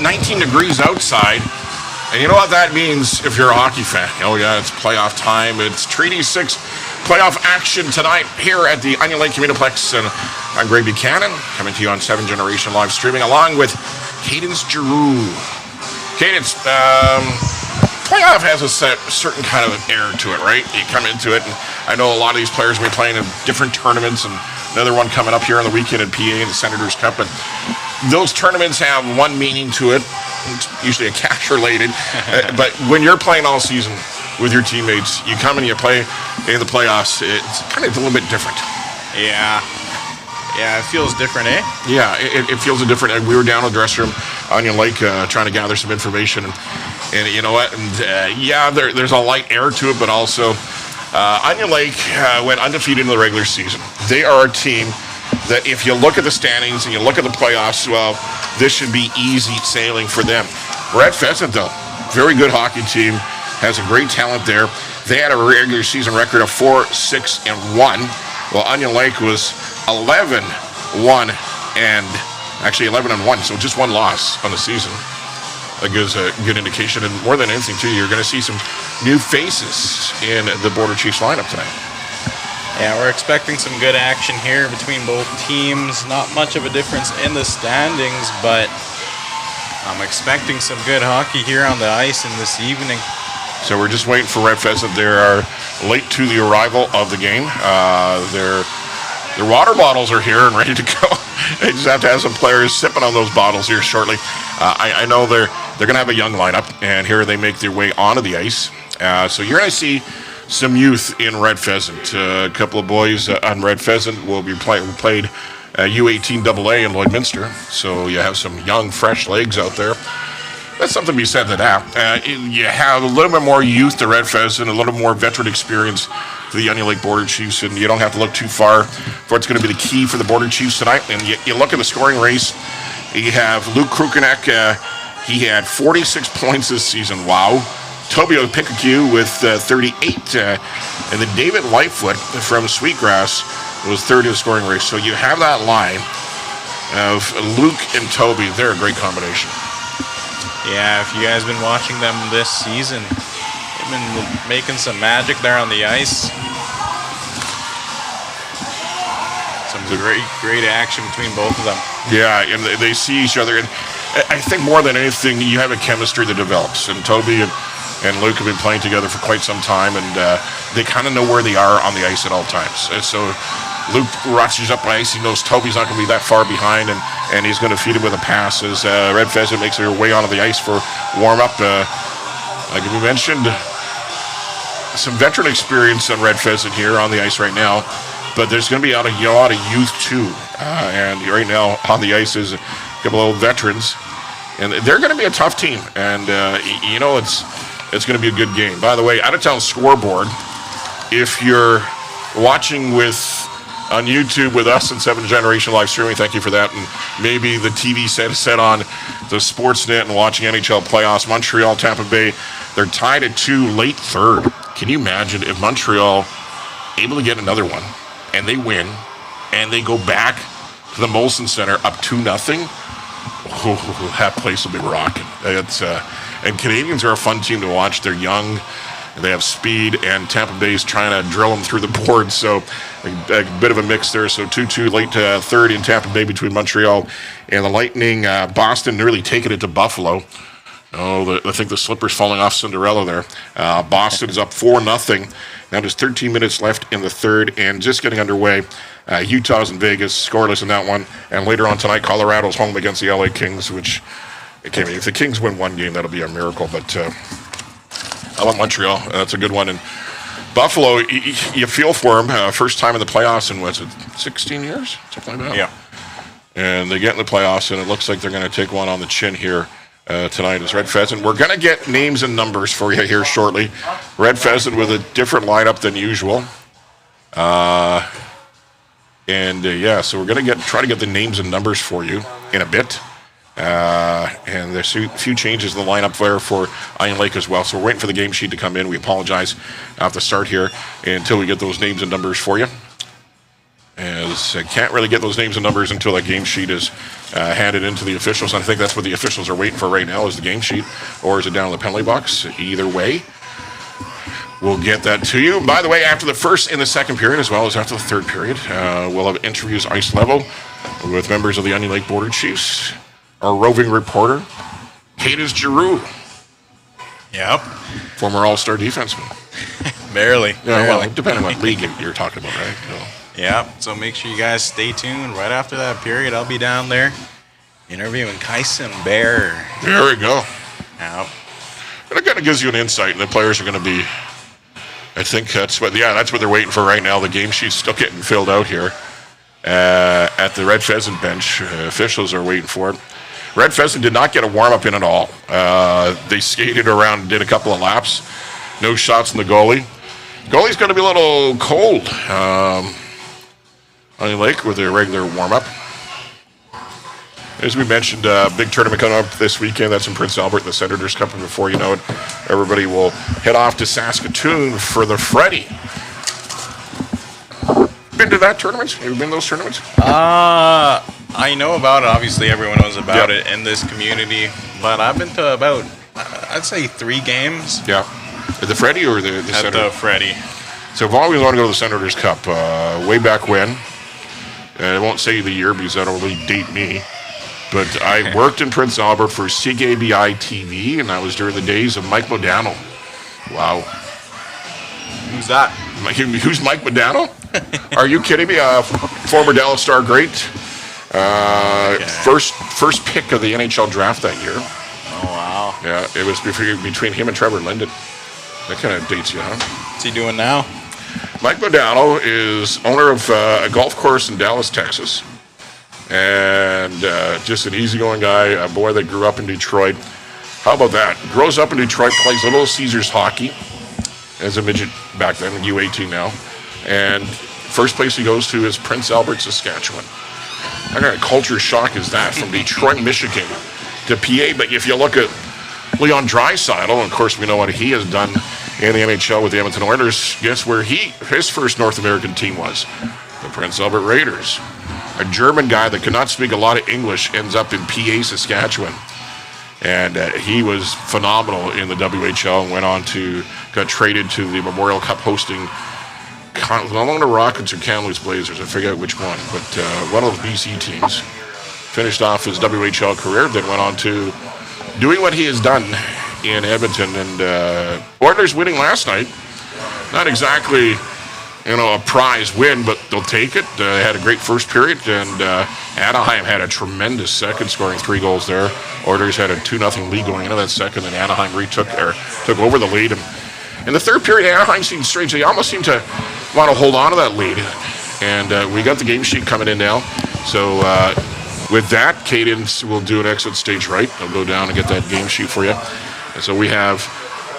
19 degrees outside. And you know what that means if you're a hockey fan? Oh, yeah, it's playoff time. It's Treaty 6 playoff action tonight here at the Onion Lake Communiplex. And I'm Greg Buchanan, coming to you on 7 Generation live streaming, along with Cadence Giroux. Cadence, playoff has a certain kind of air to it, right? You come into it, and I know a lot of these players will be playing in different tournaments, and another one coming up here on the weekend in PA, the Senators Cup. But those tournaments have one meaning to it. It's usually a cash-related. But when you're playing all season with your teammates, you come and you play in the playoffs, it's kind of a little bit different. Yeah, it feels different, eh? Yeah, it feels different. We were down in the dressing room, Onion Lake, trying to gather some information. And you know what? And there's a light air to it, but also Onion Lake went undefeated in the regular season. They are a team that if you look at the standings and you look at the playoffs, well, this should be easy sailing for them. Red Pheasant, though, very good hockey team, has a great talent there. They had a regular season record of 4-6-1, while Onion Lake was 11-1 and actually 11-1, so just one loss on the season. That gives a good indication, and more than anything, too, you're going to see some new faces in the Border Chiefs lineup tonight. Yeah, we're expecting some good action here between both teams. Not much of a difference in the standings, but I'm expecting some good hockey here on the ice in this evening. So we're just waiting for Red Pheasant. They are late to the arrival of the game. Their water bottles are here and ready to go. They just have to have some players sipping on those bottles here shortly. I know they're going to have a young lineup, and here they make their way onto the ice. So you're going to see some youth in Red Pheasant. A couple of boys on Red Pheasant will be played U18 AA in Lloydminster. So you have some young, fresh legs out there. That's something to be said to that. You have a little bit more youth to Red Pheasant, a little more veteran experience to the Onion Lake Border Chiefs, and you don't have to look too far for what's going to be the key for the Border Chiefs tonight. And you look at the scoring race, you have Luke Krukenek. He had 46 points this season. Wow. Toby Pikachu with 38, and then David Lightfoot from Sweetgrass was third in the scoring race. So you have that line of Luke and Toby. They're a great combination. Yeah, if you guys been watching them this season, they've been making some magic there on the ice. Some great action between both of them. Yeah, and they see each other. And I think more than anything, you have a chemistry that develops. And Toby and Luke have been playing together for quite some time, and they kind of know where they are on the ice at all times. And so Luke rushes up the ice. He knows Toby's not going to be that far behind, and he's going to feed him with a pass as Red Pheasant makes their way onto the ice for warm-up. Like we mentioned, some veteran experience on Red Pheasant here on the ice right now, but there's going to be a lot of youth too. And right now on the ice is a couple of old veterans, and they're going to be a tough team. And it's going to be a good game. By the way, Out of Town Scoreboard, if you're watching on YouTube with us and 7 Generation live streaming, thank you for that. And maybe the TV set on the Sportsnet and watching NHL playoffs. Montreal, Tampa Bay, they're tied at 2, late third. Can you imagine if Montreal able to get another one and they win and they go back to the Molson Center up 2-0? Oh, that place will be rocking. And Canadians are a fun team to watch. They're young, they have speed, and Tampa Bay's trying to drill them through the board. So a bit of a mix there. So 2-2 late third in Tampa Bay between Montreal and the Lightning. Boston nearly taking it to Buffalo. Oh, I think the slipper's falling off Cinderella there. Boston is up 4-0. Now there's 13 minutes left in the third and just getting underway. Utah's in Vegas, scoreless in that one. And later on tonight, Colorado's home against the LA Kings, which, if the Kings win one game, that'll be a miracle. But I love Montreal. That's a good one. And Buffalo, you feel for them. First time in the playoffs in, 16 years? Something like that. Yeah. And they get in the playoffs, and it looks like they're going to take one on the chin here. Tonight is Red Pheasant. We're going to get names and numbers for you here shortly. Red Pheasant with a different lineup than usual. So we're going to try to get the names and numbers for you in a bit. And there's a few changes in the lineup there for Onion Lake as well. So we're waiting for the game sheet to come in. We apologize at the start here until we get those names and numbers for you. As is. I can't really get those names and numbers until that game sheet is handed into the officials. And I think that's what the officials are waiting for right now is the game sheet. Or is it down in the penalty box? Either way, we'll get that to you. By the way, after the first and the second period, as well as after the third period, we'll have interviews ice level with members of the Onion Lake Border Chiefs. Our roving reporter, Cadis Giroux. Yep. Former All-Star defenseman. Barely. Yeah, well, depending on what league you're talking about, right? Yeah, so make sure you guys stay tuned. Right after that period, I'll be down there interviewing Kyson Bear. There we go. Yep. And it kind of gives you an insight, and the players are going to be, I think that's what they're waiting for right now. The game sheet's still getting filled out here at the Red Pheasant bench. Officials are waiting for it. Red Pheasant did not get a warm-up in at all. They skated around and did a couple of laps. No shots in the goalie. Goalie's going to be a little cold. Onion Lake with their regular warm-up. As we mentioned, big tournament coming up this weekend. That's in Prince Albert, the Senators Cup. And before you know it, everybody will head off to Saskatoon for the Freddy. Been to that tournament? Have you been to those tournaments? I know about it. Obviously, everyone knows about it in this community. But I've been to about, I'd say, 3 games. Yeah. At the Freddy or the Senator? At the Freddy. So I've always wanted to go to the Senators Cup. Way back when. I won't say the year because that'll really date me. But I worked in Prince Albert for CKBI TV, and that was during the days of Mike Modano. Wow. Who's that? Who's Mike Modano? Are you kidding me? Former Dallas Star great. First pick of the NHL draft that year. Oh, wow. Yeah, it was between him and Trevor Linden. That kind of dates you, huh? What's he doing now? Mike Modano is owner of a golf course in Dallas, Texas. And just an easygoing guy, a boy that grew up in Detroit. How about that? Grows up in Detroit, plays Little Caesars hockey as a midget back then, U18 now. And first place he goes to is Prince Albert, Saskatchewan. What kind of culture shock is that from Detroit, Michigan to PA? But if you look at Leon Draisaitl, of course, we know what he has done in the NHL with the Edmonton Oilers. Guess where his first North American team was? The Prince Albert Raiders. A German guy that could not speak a lot of English ends up in PA, Saskatchewan. And he was phenomenal in the WHL and went on to, got traded to the Memorial Cup hosting along the Rockets or Kamloops Blazers. I forget which one, but one of those BC teams. Finished off his WHL career, then went on to doing what he has done in Edmonton. And Oilers winning last night. Not exactly, a prize win, but they'll take it. Had a great first period, and Anaheim had a tremendous second, scoring 3 goals there. Oilers had a 2-0 lead going into that second, and Anaheim took over the lead. And in the third period, Anaheim seemed strange. They almost seemed to want to hold on to that lead. And we got the game sheet coming in now. So with that, Cadence will do an exit stage right. I'll go down and get that game sheet for you. And so we have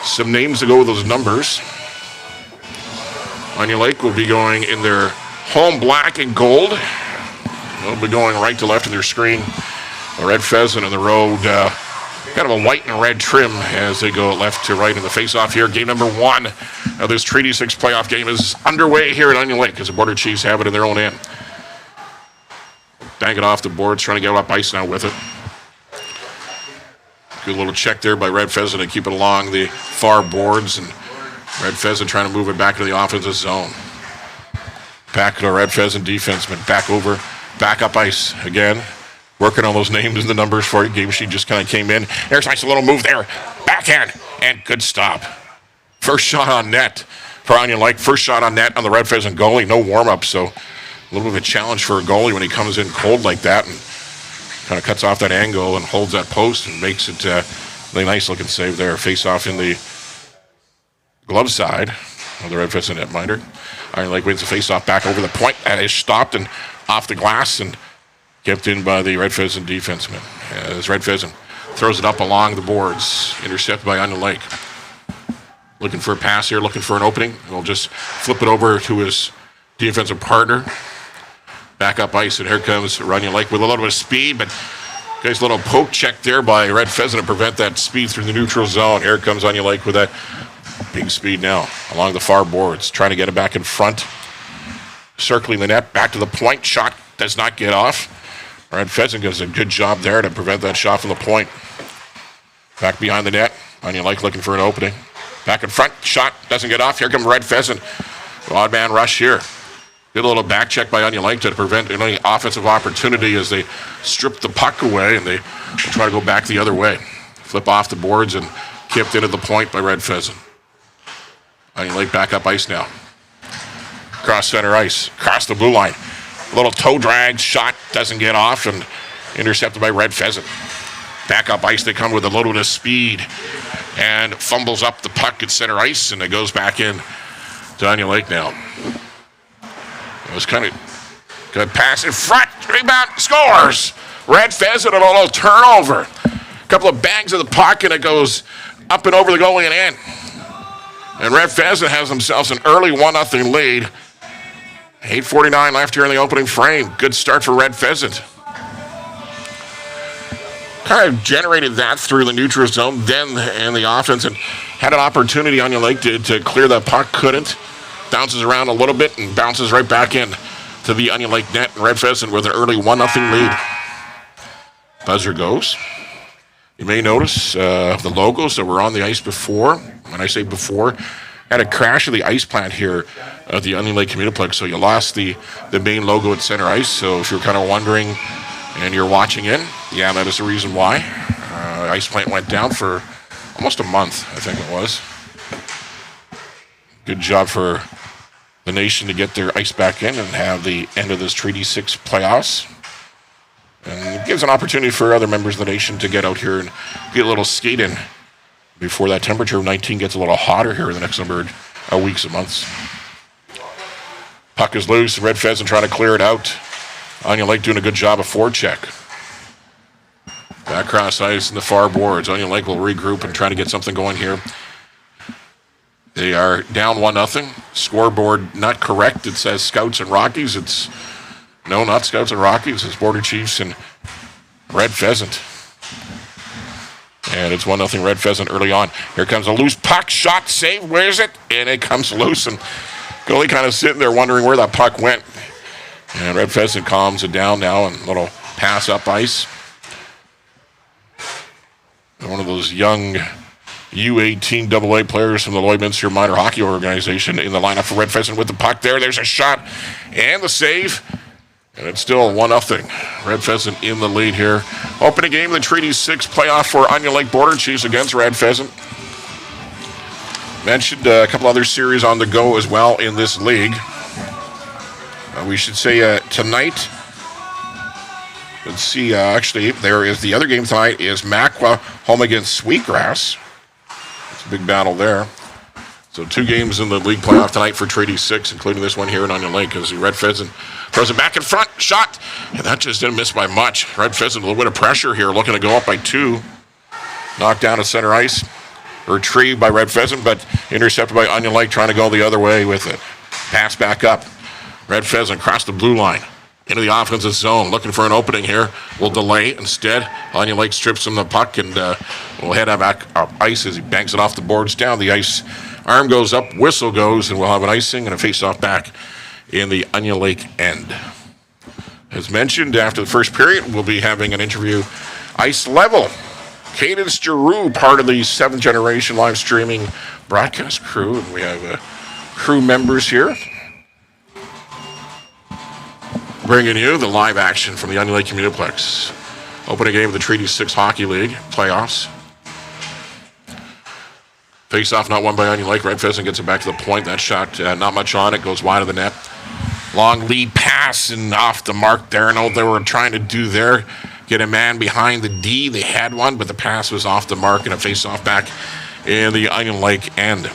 some names to go with those numbers. Onion Lake will be going in their home black and gold. They'll be going right to left of their screen. The Red Pheasant in the road, kind of a white and red trim as they go left to right in the face-off here. Game number 1 of this Treaty 6 playoff game is underway here at Onion Lake as the Border Chiefs have it in their own end. Bang it off the boards, trying to get up ice now with it. Good little check there by Red Pheasant to keep it along the far boards, and Red Pheasant trying to move it back to the offensive zone. Back to Red Pheasant defenseman, back up ice again. Working on those names and the numbers for you. Game sheet just kind of came in. There's a nice little move there. Backhand, and good stop. First shot on net for Onion Lake. First shot on net on the Red Pheasant goalie. No warm-up, so a little bit of a challenge for a goalie when he comes in cold like that and kind of cuts off that angle and holds that post and makes it a nice-looking save there. Face-off in the glove side of the Red Pheasant netminder. Onion Lake wins the face-off back over the point. That is stopped and off the glass and kept in by the Red Pheasant defenseman. As Red Pheasant throws it up along the boards, intercepted by Onion Lake. Looking for a pass here, looking for an opening. We'll just flip it over to his defensive partner. Back up ice, and here comes Onion Lake with a little bit of speed, but guys, a little poke check there by Red Pheasant to prevent that speed through the neutral zone. Here comes Onion Lake with that big speed now along the far boards, trying to get it back in front. circling the net, back to the point. Shot does not get off. Red Pheasant does a good job there to prevent that shot from the point. Back behind the net. Onion Lake looking for an opening. Back in front. Shot doesn't get off. Here comes Red Pheasant. Odd man rush here. Good little back check by Onion Lake to prevent any offensive opportunity as they strip the puck away and they try to go back the other way. Flip off the boards and kipped into the point by Red Pheasant. Onion Lake back up ice now. Cross center ice. Cross the blue line. A little toe drag. Shot doesn't get off and intercepted by Red Pheasant. Back up ice. They come with a little bit of speed and fumbles up the puck at center ice and it goes back in to Onion Lake now. It was kind of good pass in front. Rebound. Scores. Red Pheasant and a little turnover. A couple of bangs of the puck and it goes up and over the goalie and in. And Red Pheasant has themselves an early 1-0 lead. 8:49 left here in the opening frame. Good start for Red Pheasant. Kind of generated that through the neutral zone, then in the offense, and had an opportunity. Onion Lake to clear that puck, couldn't. Bounces around a little bit and bounces right back in to the Onion Lake net. And Red Pheasant with an early 1-0 lead. Buzzer goes. You may notice the logos that were on the ice before. When I say before, had a crash of the ice plant here at the Onion Lake Communiplex, so you lost the main logo at center ice. So if you're kind of wondering and you're watching in, yeah, that is the reason why. Ice plant went down for almost a month, I think it was. Good job for the nation to get their ice back in and have the end of this Treaty 6 playoffs. And it gives an opportunity for other members of the nation to get out here and get a little skate in before that temperature of 19 gets a little hotter here in the next number of weeks and months. Puck is loose. Red Pheasant trying to clear it out. Onion Lake doing a good job of forecheck. Back cross ice in the far boards. Onion Lake will regroup and try to get something going here. They are down 1-0. Scoreboard not correct. It says Scouts and Rockies. It's no, not Scouts and Rockies. It's Border Chiefs and Red Pheasant. And it's 1-0 Red Pheasant early on. Here comes a loose puck. Shot, save. Where is it? And it comes loose. And goalie kind of sitting there wondering where that puck went. And Red Pheasant calms it down now and a little pass up ice. One of those young U18 AA players from the Lloydminster Minor Hockey Organization in the lineup for Red Pheasant with the puck there. There's a shot and the save. And it's still 1-0. Red Pheasant in the lead here. Opening game of the Treaty 6 playoff for Onion Lake Border Chiefs against Red Pheasant. Mentioned a couple other series on the go as well in this league. We should say tonight, let's see, actually, there is the other game tonight is Macwa home against Sweetgrass. It's a big battle there. So 2 games in the league playoff tonight for Treaty 6, including this one here in Onion Lake, as the Red Pheasant throws it back in front, shot, and that just didn't miss by much. Red Pheasant, a little bit of pressure here, looking to go up by 2. Knocked down at center ice, retrieved by Red Pheasant, but intercepted by Onion Lake, trying to go the other way with it. Pass back up. Red Pheasant across the blue line, into the offensive zone, looking for an opening here. Will delay instead. Onion Lake strips him the puck and will head back up ice as he banks it off the boards down the ice. Arm goes up, whistle goes, and we'll have an icing and a face-off back in the Onion Lake end. As mentioned, after the first period, we'll be having an interview ice level. Cadence Giroux, part of the 7th Generation live streaming broadcast crew, and we have crew members here bringing you the live action from the Onion Lake Communiplex. Opening game of the Treaty 6 Hockey League playoffs. Face-off not won by Onion Lake. Red Pheasant gets it back to the point. That shot, not much on it, goes wide of the net. Long lead pass and off the mark there. And all they were trying to do there, get a man behind the D. They had one, but the pass was off the mark and a face-off back in the Onion Lake end.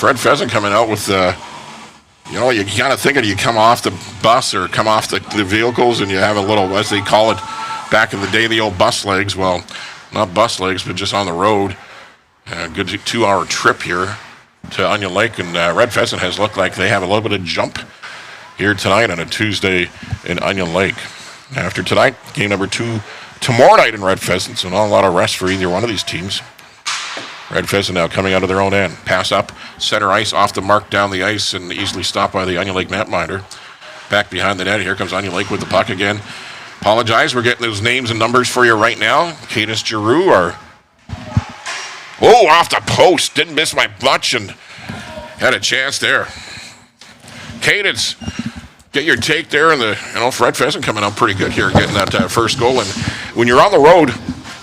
Red Pheasant coming out with, you kind of think you come off the bus or come off the vehicles and you have a little, as they call it back in the day, the old bus legs. Well, not bus legs, but just on the road. A good 2-hour trip here to Onion Lake, and Red Pheasant has looked like they have a little bit of jump here tonight on a Tuesday in Onion Lake. After tonight, game number 2 tomorrow night in Red Pheasant, so not a lot of rest for either one of these teams. Red Pheasant now coming out of their own end. Pass up, center ice, off the mark, down the ice, and easily stopped by the Onion Lake netminder. Back behind the net. Here comes Onion Lake with the puck again. Apologize, we're getting those names and numbers for you right now. Cadence Giroux are... Oh, off the post. Didn't miss my bunch and had a chance there. Cadence, get your take there. And Red Pheasant coming out pretty good here, getting that first goal. And when you're on the road,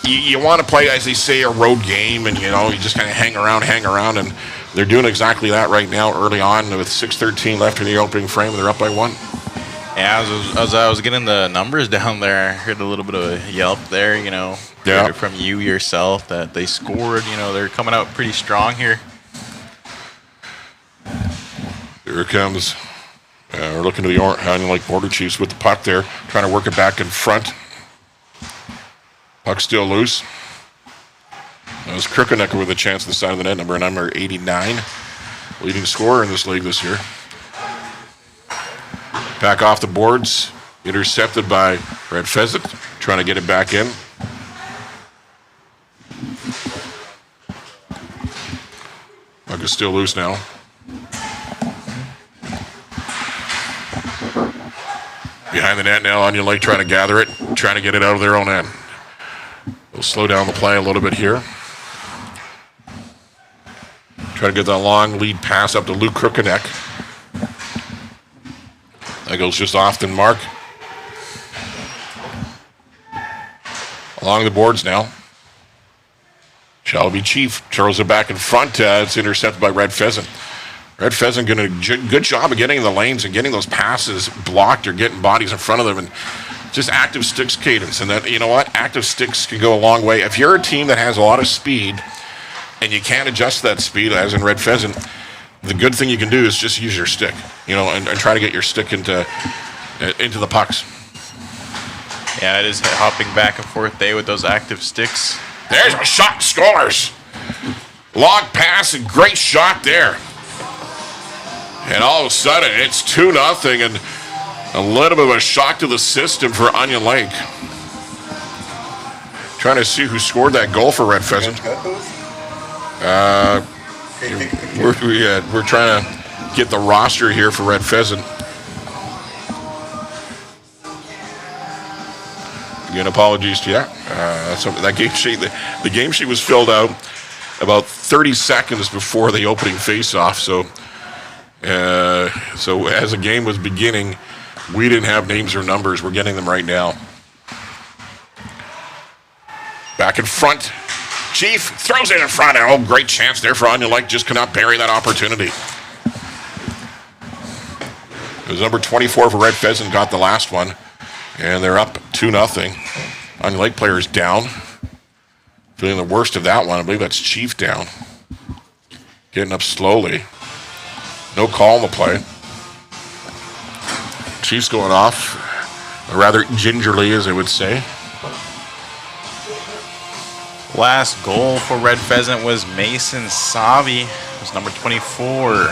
you want to play, as they say, a road game, and you just kind of hang around, and they're doing exactly that right now early on with 6:13 left in the opening frame, and they're up by 1. Yeah, as I was getting the numbers down there, I heard a little bit of a yelp there, Yeah. from you yourself that they scored. They're coming out pretty strong here. Here it comes. We're looking to the Onion Lake Border Chiefs with the puck there, trying to work it back in front. Puck still loose. That was Krikonecker with a chance at the side of the net, number 89. Leading scorer in this league this year. Back off the boards. Intercepted by Red Pheasant. Trying to get it back in. Puck is still loose now. Behind the net now, Onion Lake trying to gather it. Trying to get it out of their own end. We'll slow down the play a little bit here. Try to get that long lead pass up to Luke Krikonek. That goes just off the mark. Along the boards now. Shelby Chief throws it back in front. It's intercepted by Red Pheasant. Red Pheasant doing a good job of getting in the lanes and getting those passes blocked or getting bodies in front of them. And just active sticks cadence. And that, active sticks can go a long way. If you're a team that has a lot of speed and you can't adjust that speed, as in Red Pheasant, the good thing you can do is just use your stick, and try to get your stick into the pucks. Yeah, it is hopping back and forth there with those active sticks. There's a shot, scores. Long pass and great shot there. And all of a sudden, it's 2-0 and a little bit of a shock to the system for Onion Lake. Trying to see who scored that goal for Red Pheasant. We're trying to get the roster here for Red Pheasant. Again, apologies to you. That game sheet, the game sheet was filled out about 30 seconds before the opening face-off. So as the game was beginning, we didn't have names or numbers. We're getting them right now. Back in front. Chief throws it in front. Oh, great chance there for Onion Lake. Just could not bury that opportunity. It was number 24 for Red Pheasant, got the last one. And they're up 2-0. Onion Lake players down. Feeling the worst of that one. I believe that's Chief down. Getting up slowly. No call on the play. Chiefs going off, rather gingerly, as they would say. Last goal for Red Pheasant was Mason Savi. It was number 24.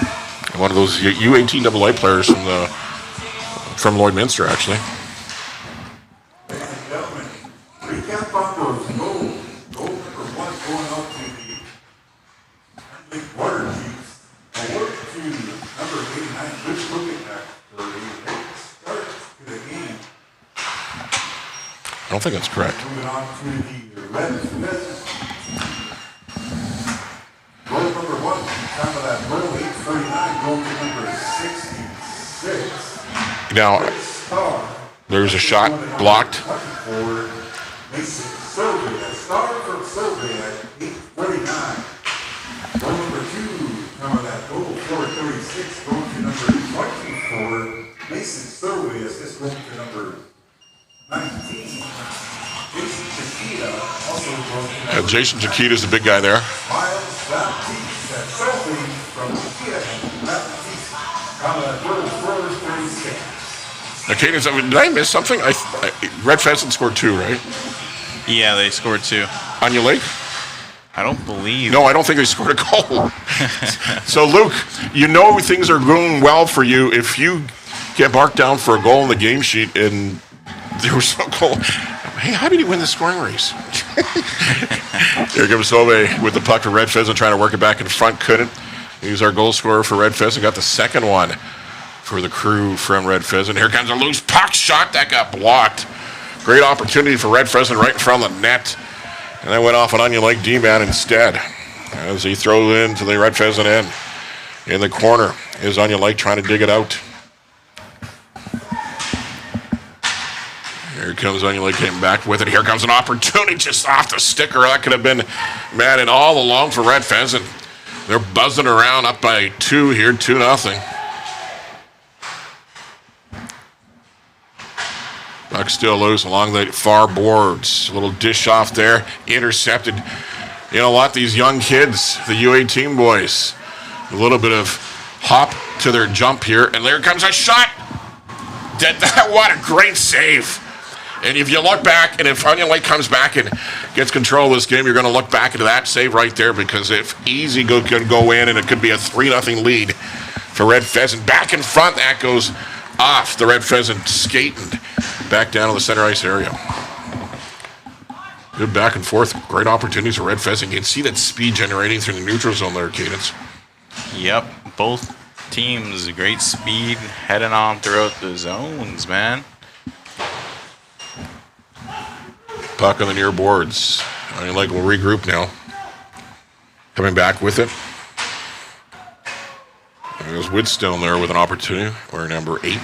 One of those U18AA players from Lloydminster, actually. Ladies and gentlemen, recap Broncos goal number 1 going out to the League Water Chiefs. Award to number 89, Luke Krikonek, for a late start to the game. I don't think that's correct. Moving on to the Red Pheasant. Goal number 1, top of that goal, 839, goal number 66. Now, there's a shot blocked. For Mason Sylvia, star from Sylvia at 849. Goal number 2, top of that goal, 436, goal to number 24, Mason Sylvia. This goal to number 19. Jason Chiquita also goes to number Jason Chiquita's the big guy there. Miles Baptiste at Selby from Chiquita and Baptiste. Top of that goal, 436. Now, Cadence, did I miss something? Red Pheasant scored 2, right? Yeah, they scored 2. Onion Lake? I don't believe. No, I don't think they scored a goal. So, Luke, things are going well for you if you get marked down for a goal in the game sheet and there was no goal. Hey, how did you win the scoring race? Here comes Sobe with the puck for Red Pheasant, trying to work it back in front. Couldn't. He's our goal scorer for Red Pheasant. Got the second one for the crew from Red Pheasant. Here comes a loose puck shot that got blocked. Great opportunity for Red Pheasant right in front of the net. And that went off an Onion Lake D-man instead. As he throws it into the Red Pheasant end. In the corner is Onion Lake trying to dig it out. Here comes Onion Lake getting back with it. Here comes an opportunity just off the sticker. That could have been mad and all along for Red Pheasant. They're buzzing around up by 2 here, 2-0. Puck still loose along the far boards. A little dish off there. Intercepted. You know what? These young kids, the U18 boys, a little bit of hop to their jump here. And there comes a shot. What a great save. And if you look back, and if Onion Lake comes back and gets control of this game, you're going to look back into that save right there, because if easy could go in, and it could be a 3-0 lead for Red Pheasant. Back in front, that goes off. The Red Pheasant skating back down to the center ice area. Good back and forth. Great opportunities for Red Pheasant. You can see that speed generating through the neutral zone there, Cadence. Yep, both teams, great speed heading on throughout the zones, man. Puck on the near boards. Onion Lake will regroup now. Coming back with it. There's Woodstone there with an opportunity. We're number 8.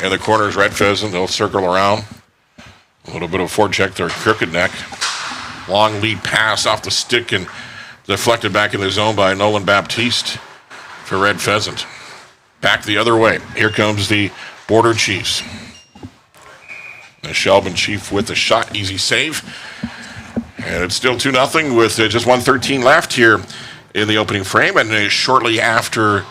In the corner is Red Pheasant. They'll circle around. A little bit of a forecheck there, crooked neck. Long lead pass off the stick and deflected back in the zone by Nolan Baptiste for Red Pheasant. Back the other way. Here comes the Border Chiefs. The Shelburne Chief with a shot. Easy save. And it's still 2-0 with just 1:13 left here in the opening frame. And shortly after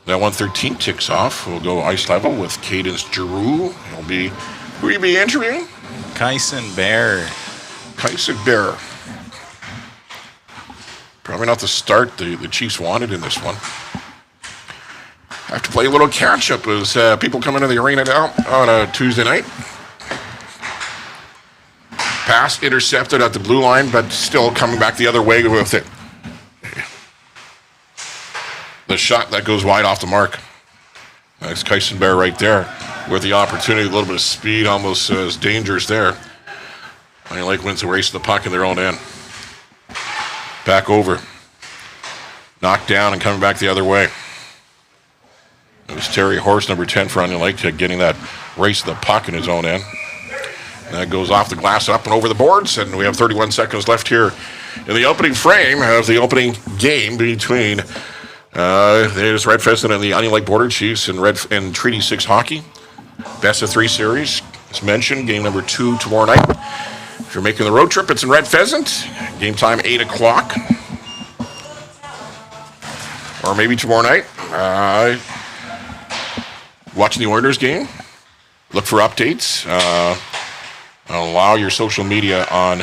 that 1:13 ticks off, we'll go ice level with Cadence Giroux. He'll be, who will you be interviewing? Kyson Bear. Kyson Bear. Probably not the start the Chiefs wanted in this one. Have to play a little catch-up as people come into the arena now on a Tuesday night. Pass intercepted at the blue line, but still coming back the other way with it. The shot that goes wide off the mark. That's Kyson Bear right there with the opportunity, a little bit of speed, almost as dangerous there. Onion Lake wins the race to the puck in their own end. Back over. Knocked down and coming back the other way. It was Terry Horse, number 10 for Onion Lake, getting that race to the puck in his own end. And that goes off the glass, up and over the boards, and we have 31 seconds left here in the opening frame of the opening game between there's Red Pheasant and the Onion Lake Border Chiefs and Treaty 6 hockey. Best of 3 series, as mentioned, game number 2 tomorrow night. If you're making the road trip, it's in Red Pheasant. Game time 8 o'clock. Or maybe tomorrow night. Watching the Oilers game. Look for updates. Allow your social media on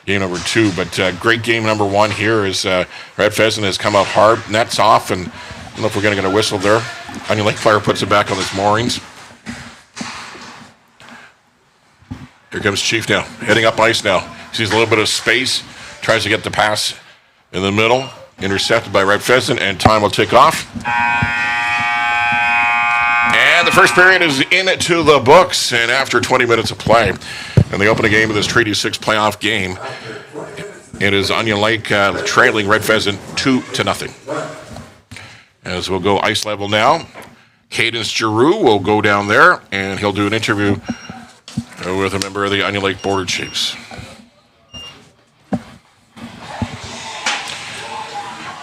game number 2. But great game number 1 here is Red Pheasant has come out hard. Nets off, and I don't know if we're going to get a whistle there. Onion Lake Fire puts it back on its moorings. Here comes Chief now, heading up ice now. Sees a little bit of space, tries to get the pass in the middle. Intercepted by Red Pheasant, and time will tick off. And the first period is into the books, and after 20 minutes of play, in the opening game of this Treaty 6 playoff game, it is Onion Lake trailing Red Pheasant 2-0. As we'll go ice level now, Cadence Giroux will go down there, and he'll do an interview with a member of the Onion Lake Border Chiefs.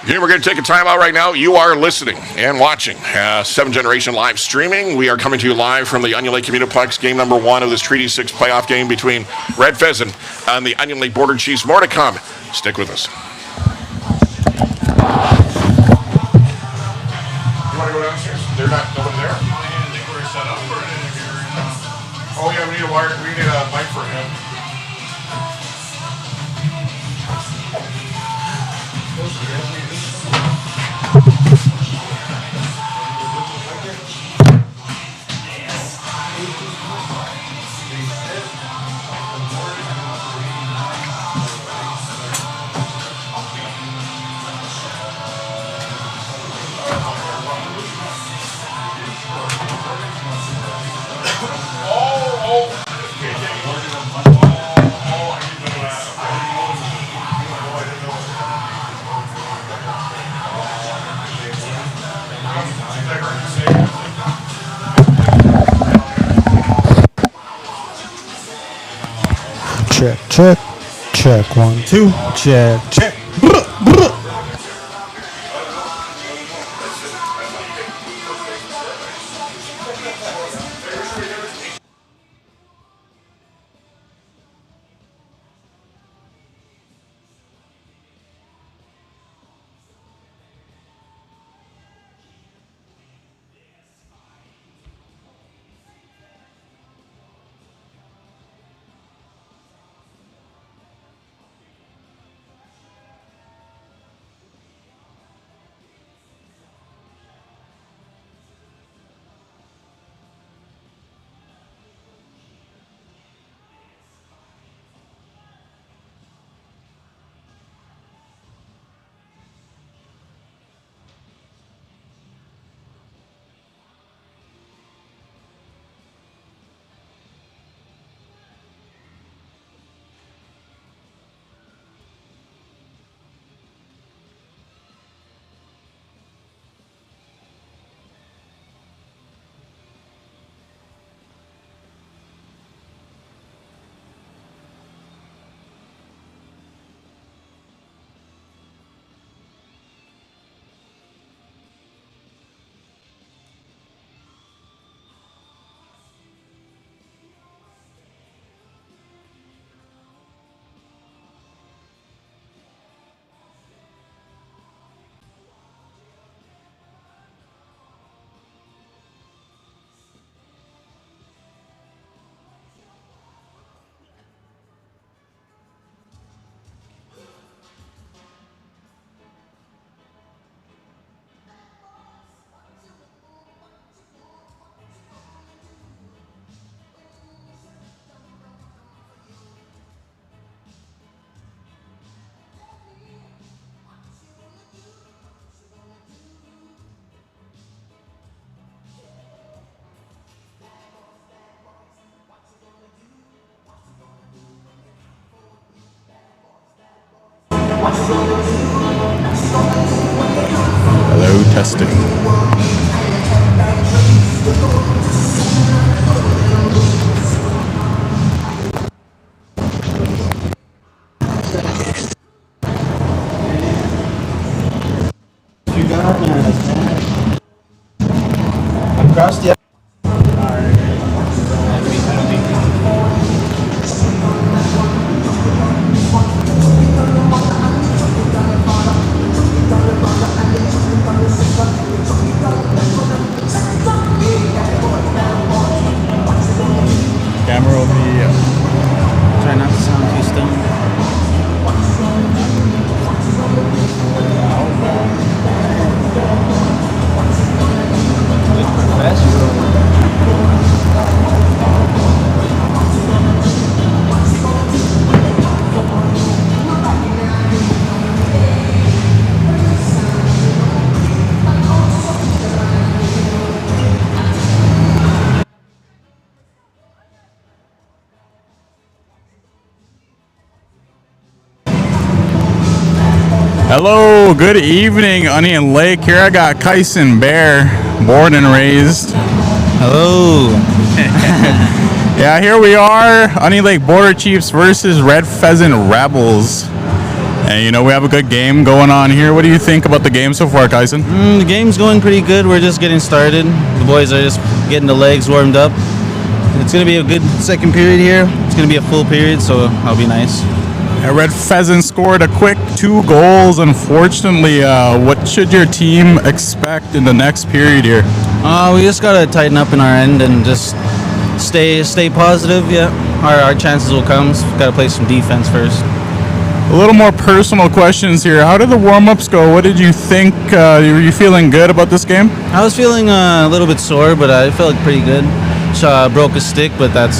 Okay, we're going to take a time out right now. You are listening and watching 7 Generation live streaming. We are coming to you live from the Onion Lake Communiplex, game number 1 of this Treaty 6 playoff game between Red Pheasant and the Onion Lake Border Chiefs. More to come. Stick with us. You want to go downstairs? They're not over there? I think we're set up for an interview. Oh, yeah, we need a mic for him. Check, check. Check, 1, 2. Check, check. Hello, testing. You got it. I'm crossed yet. Camera will be Try not to sound too stoned. Hello, good evening, Onion Lake. Here I got Kyson Bear, born and raised. Hello. Yeah, here we are, Onion Lake Border Chiefs versus Red Pheasant Rebels. And you know, we have a good game going on here. What do you think about the game so far, Kyson? The game's going pretty good. We're just getting started. The boys are just getting the legs warmed up. It's going to be a good second period here. It's going to be a full period, so that'll be nice. Red Pheasant scored a quick 2 goals. Unfortunately, what should your team expect in the next period here? We just got to tighten up in our end and just stay positive. Yeah, our chances will come. Got to play some defense first. A little more personal questions here. How did the warm-ups go? What did you think? Were you feeling good about this game? I was feeling a little bit sore, but I felt pretty good. Broke a stick, but that's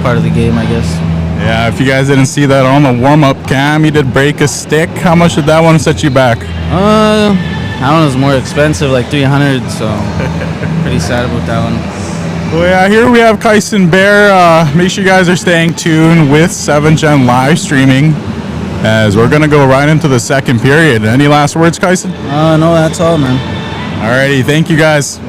part of the game, I guess. Yeah, if you guys didn't see that on the warm-up cam, he did break a stick. How much did that one set you back? I don't know, it was more expensive, like 300, so pretty sad about that one. Well, yeah, here we have Kyson Bear. Make sure you guys are staying tuned with 7gen live streaming, as we're going to go right into the second period. Any last words, Kyson? No, that's all, man. Alrighty, thank you guys.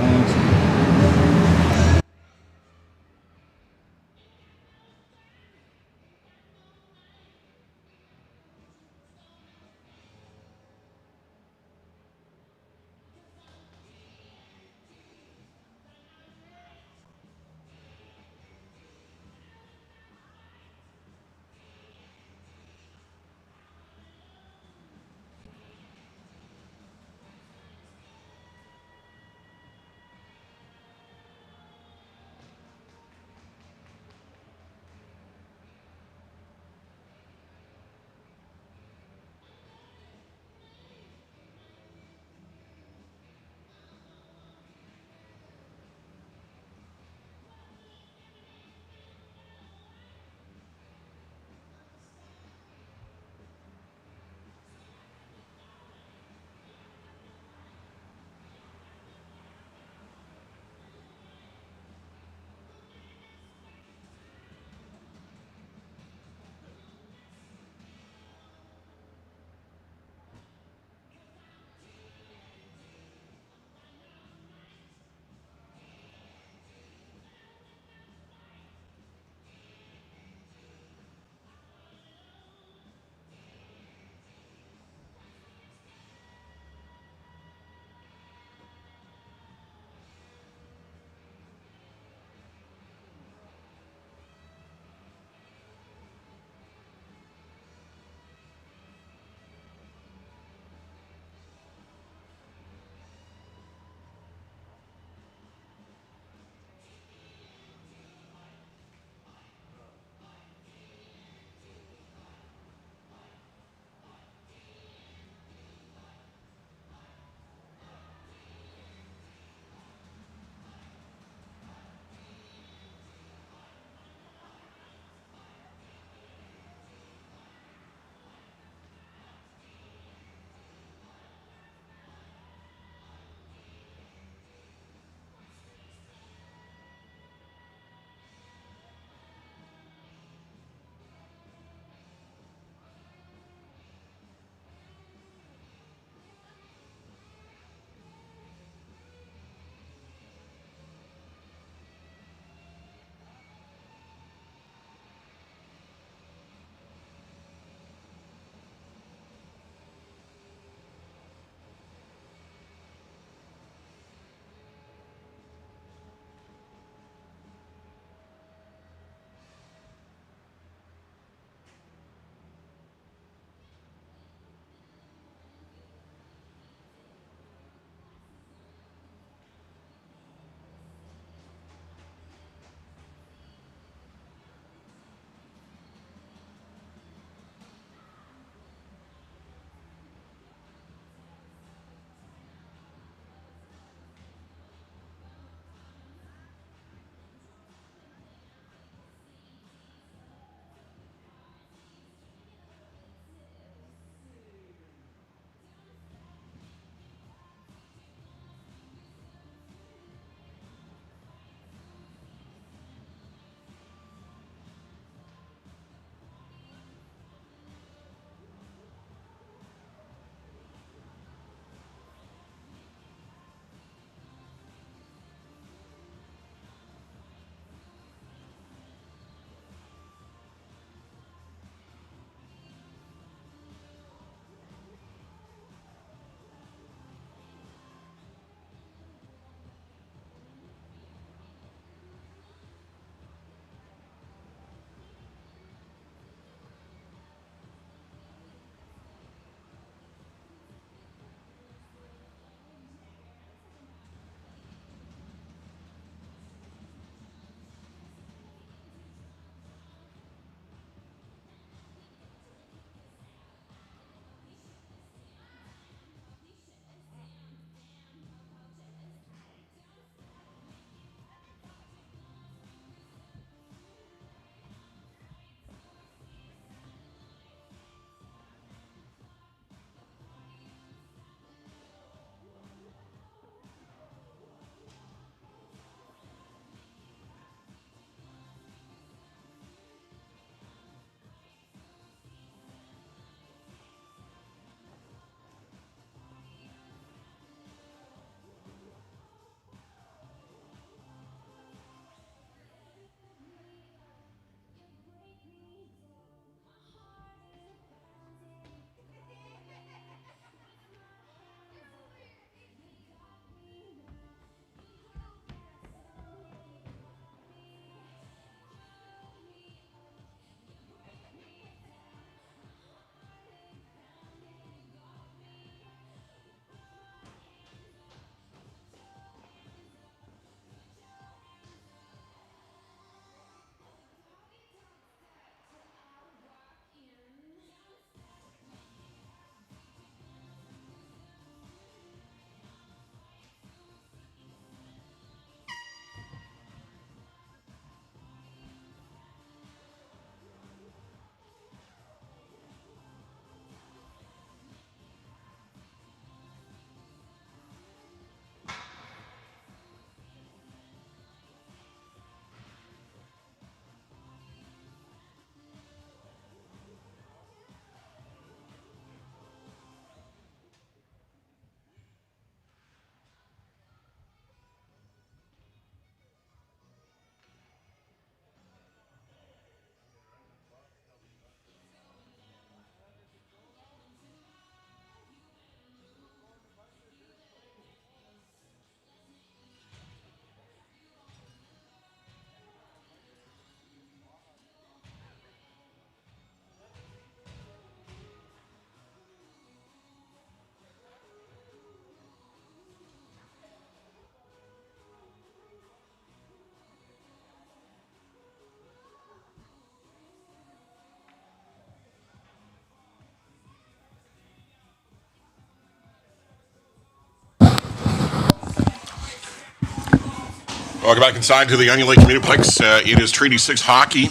Welcome back inside to the Onion Lake Community Plex. It is Treaty 6 Hockey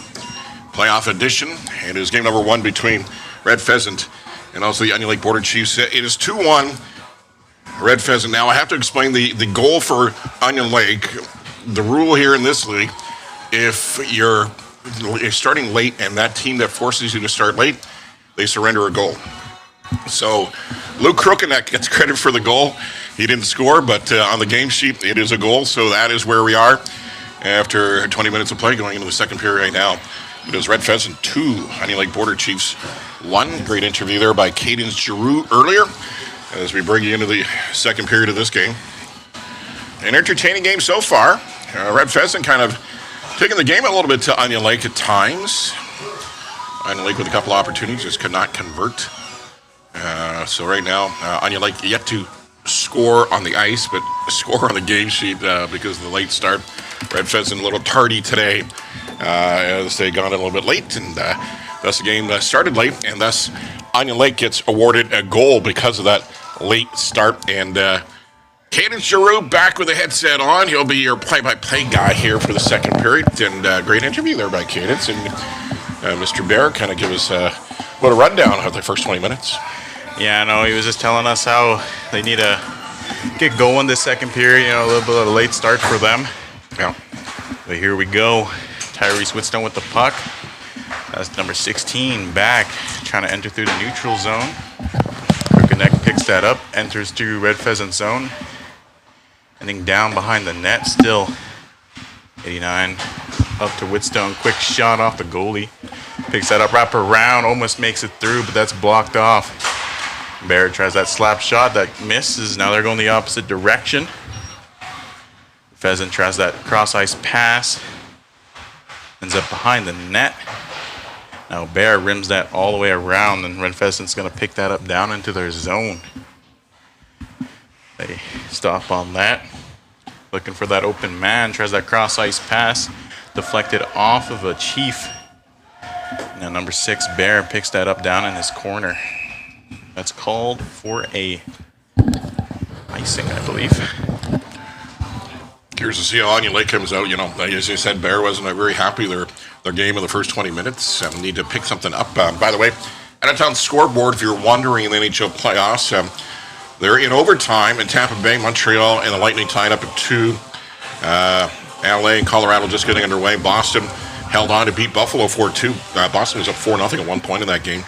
Playoff Edition. It is game number 1 between Red Pheasant and also the Onion Lake Border Chiefs. It is 2-1 Red Pheasant. Now I have to explain the goal for Onion Lake. The rule here in this league, if you're starting late and that team that forces you to start late, they surrender a goal. So Luke Crookeneck gets credit for the goal. He didn't score, but on the game sheet, it is a goal. So that is where we are after 20 minutes of play going into the second period right now. It is Red Pheasant 2, Onion Lake Border Chiefs 1. Great interview there by Cadence Giroux earlier as we bring you into the second period of this game. An entertaining game so far. Red Pheasant kind of taking the game a little bit to Onion Lake at times. Onion Lake with a couple opportunities, just could not convert. So right now, Onion Lake yet to score on the ice, but score on the game sheet because of the late start. Red Pheasant a little tardy today as they got a little bit late, and thus the game started late, and thus Onion Lake gets awarded a goal because of that late start. And Cadence Giroux back with the headset on. He'll be your play-by-play guy here for the second period, and great interview there by Cadence. And Mr. Bear kind of give us a little rundown of the first 20 minutes. Yeah, no, he was just telling us how they need to get going this second period. You know, a little bit of a late start for them. Yeah. But here we go. Tyrese Whitstone with the puck. That's number 16 back, trying to enter through the neutral zone. Crookeneck picks that up, enters to Red Pheasant zone. Ending down behind the net still. 89 up to Whitstone. Quick shot off the goalie. Picks that up, wrap around, almost makes it through, but that's blocked off. Barrett tries that slap shot, that misses. Now they're going the opposite direction. Pheasant tries that cross ice pass. Ends up behind the net. Now Bear rims that all the way around, and Red Pheasant's going to pick that up down into their zone. They stop on that. Looking for that open man. Tries that cross ice pass. Deflected off of a Chief. Now number 6, Bear, picks that up down in his corner. That's called for a icing, I believe. Curious to see how Onion Lake comes out. You know, as you said, Bear wasn't very happy their game in the first 20 minutes. Need to pick something up. By the way, out-of-town scoreboard, if you're wondering in the NHL playoffs, they're in overtime in Tampa Bay, Montreal, and the Lightning tied up at 2. LA and Colorado just getting underway. Boston held on to beat Buffalo 4-2. Boston was up 4-0 at one point in that game.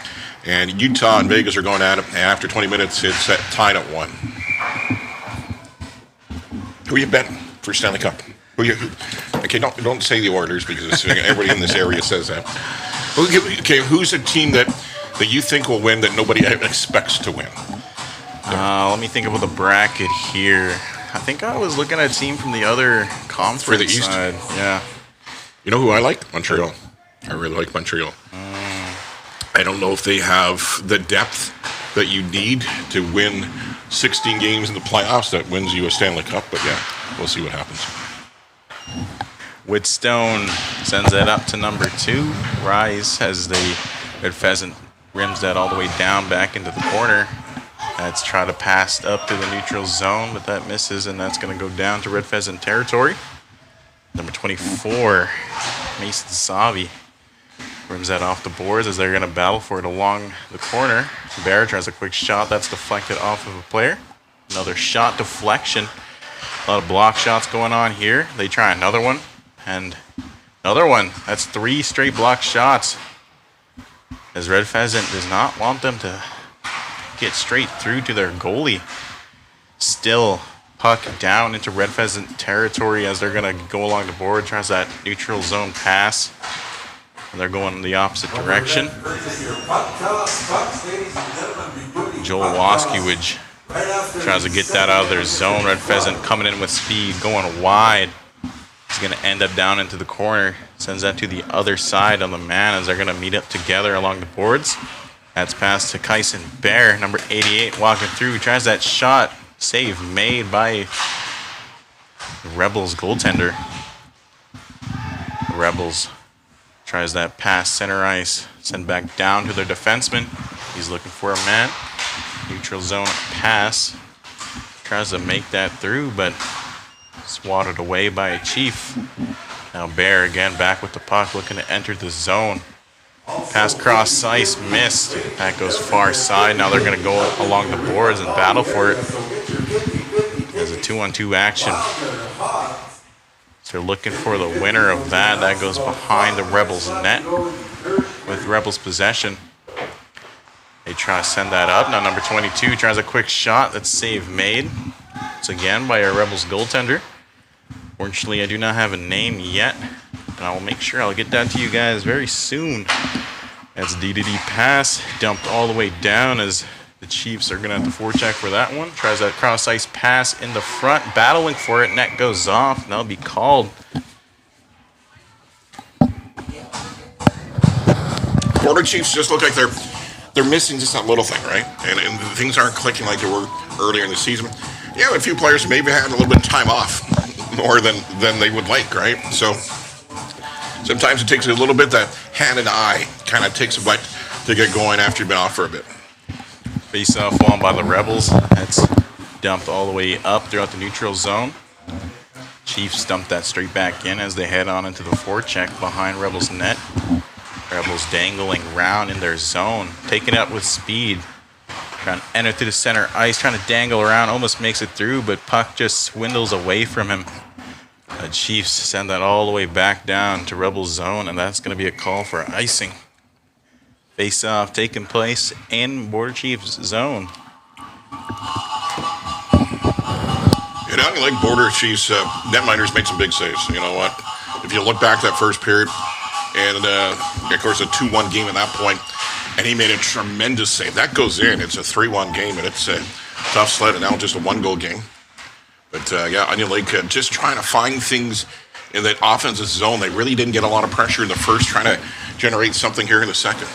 And Utah and Vegas are going at it. And after 20 minutes, it's tied at 1. Who you betting for Stanley Cup? Okay, don't say the Oilers because everybody in this area says that. Okay, who's a team that you think will win that nobody expects to win? Let me think about the bracket here. I think I was looking at a team from the other conference. For the East? Side. Yeah. You know who I like? Montreal. I really like Montreal. I don't know if they have the depth that you need to win 16 games in the playoffs that wins you a Stanley Cup, but yeah, we'll see what happens. Whitstone sends that up to number 2. Rise as the Red Pheasant rims that all the way down back into the corner. That's try to pass up to the neutral zone, but that misses, and that's going to go down to Red Pheasant territory. Number 24, Mason Savi, rims that off the boards as they're going to battle for it along the corner. Bear tries a quick shot. That's deflected off of a player. Another shot deflection. A lot of block shots going on here. They try another one. And another one. That's 3 straight block shots. As Red Pheasant does not want them to get straight through to their goalie. Still puck down into Red Pheasant territory as they're going to go along the board. Tries that neutral zone pass. And they're going in the opposite direction. Joel Waskiewicz tries to get that out of their zone. Red Pheasant coming in with speed, going wide. He's going to end up down into the corner. Sends that to the other side on the man as they're going to meet up together along the boards. That's passed to Kyson Bear, number 88, walking through. Tries that shot. Save made by the Rebels goaltender. The Rebels tries that pass center ice. Send back down to their defenseman. He's looking for a man. Neutral zone pass. Tries to make that through, but Swatted away by a Chief. Now Bear again back with the puck, looking to enter the zone. Pass cross ice, missed. That goes far side. Now they're going to go along the boards and battle for it. There's a 2-on-2 action. So they're looking for the winner of that. That goes behind the Rebels net with Rebels possession. They try to send that up. Now number 22 tries a quick shot. That's save made. It's again by our Rebels goaltender. Fortunately, I do not have a name yet, but I will make sure I'll get that to you guys very soon. That's D-to-D pass, dumped all the way down as the Chiefs are going to have to forecheck for that one. Tries that cross-ice pass in the front, battling for it. Net goes off, and that'll be called. Border Chiefs just look like they're missing just that little thing, right? And things aren't clicking like they were earlier in the season. Yeah, a few players maybe had a little bit of time off, more than they would like, right? So sometimes it takes a little bit, that hand and eye kind of takes a bite to get going after you've been off for a bit. Face-off won by the Rebels. That's dumped all the way up throughout the neutral zone. Chiefs dump that straight back in as they head on into the forecheck behind Rebels net. Rebels dangling round in their zone, taking it up with speed. Trying to enter through the center ice, trying to dangle around, almost makes it through, but puck just swindles away from him. The Chiefs send that all the way back down to Rebels zone, and that's going to be a call for icing. Face-off taking place in Border Chiefs zone. You know, like Border Chiefs, netminders made some big saves. You know what? If you look back that first period, and of course a 2-1 game at that point, and he made a tremendous save. That goes in. It's a 3-1 game, and it's a tough sled, and now just a 1-goal game. But, yeah, Onion Lake just trying to find things in that offensive zone. They really didn't get a lot of pressure in the first, trying to generate something here in the second.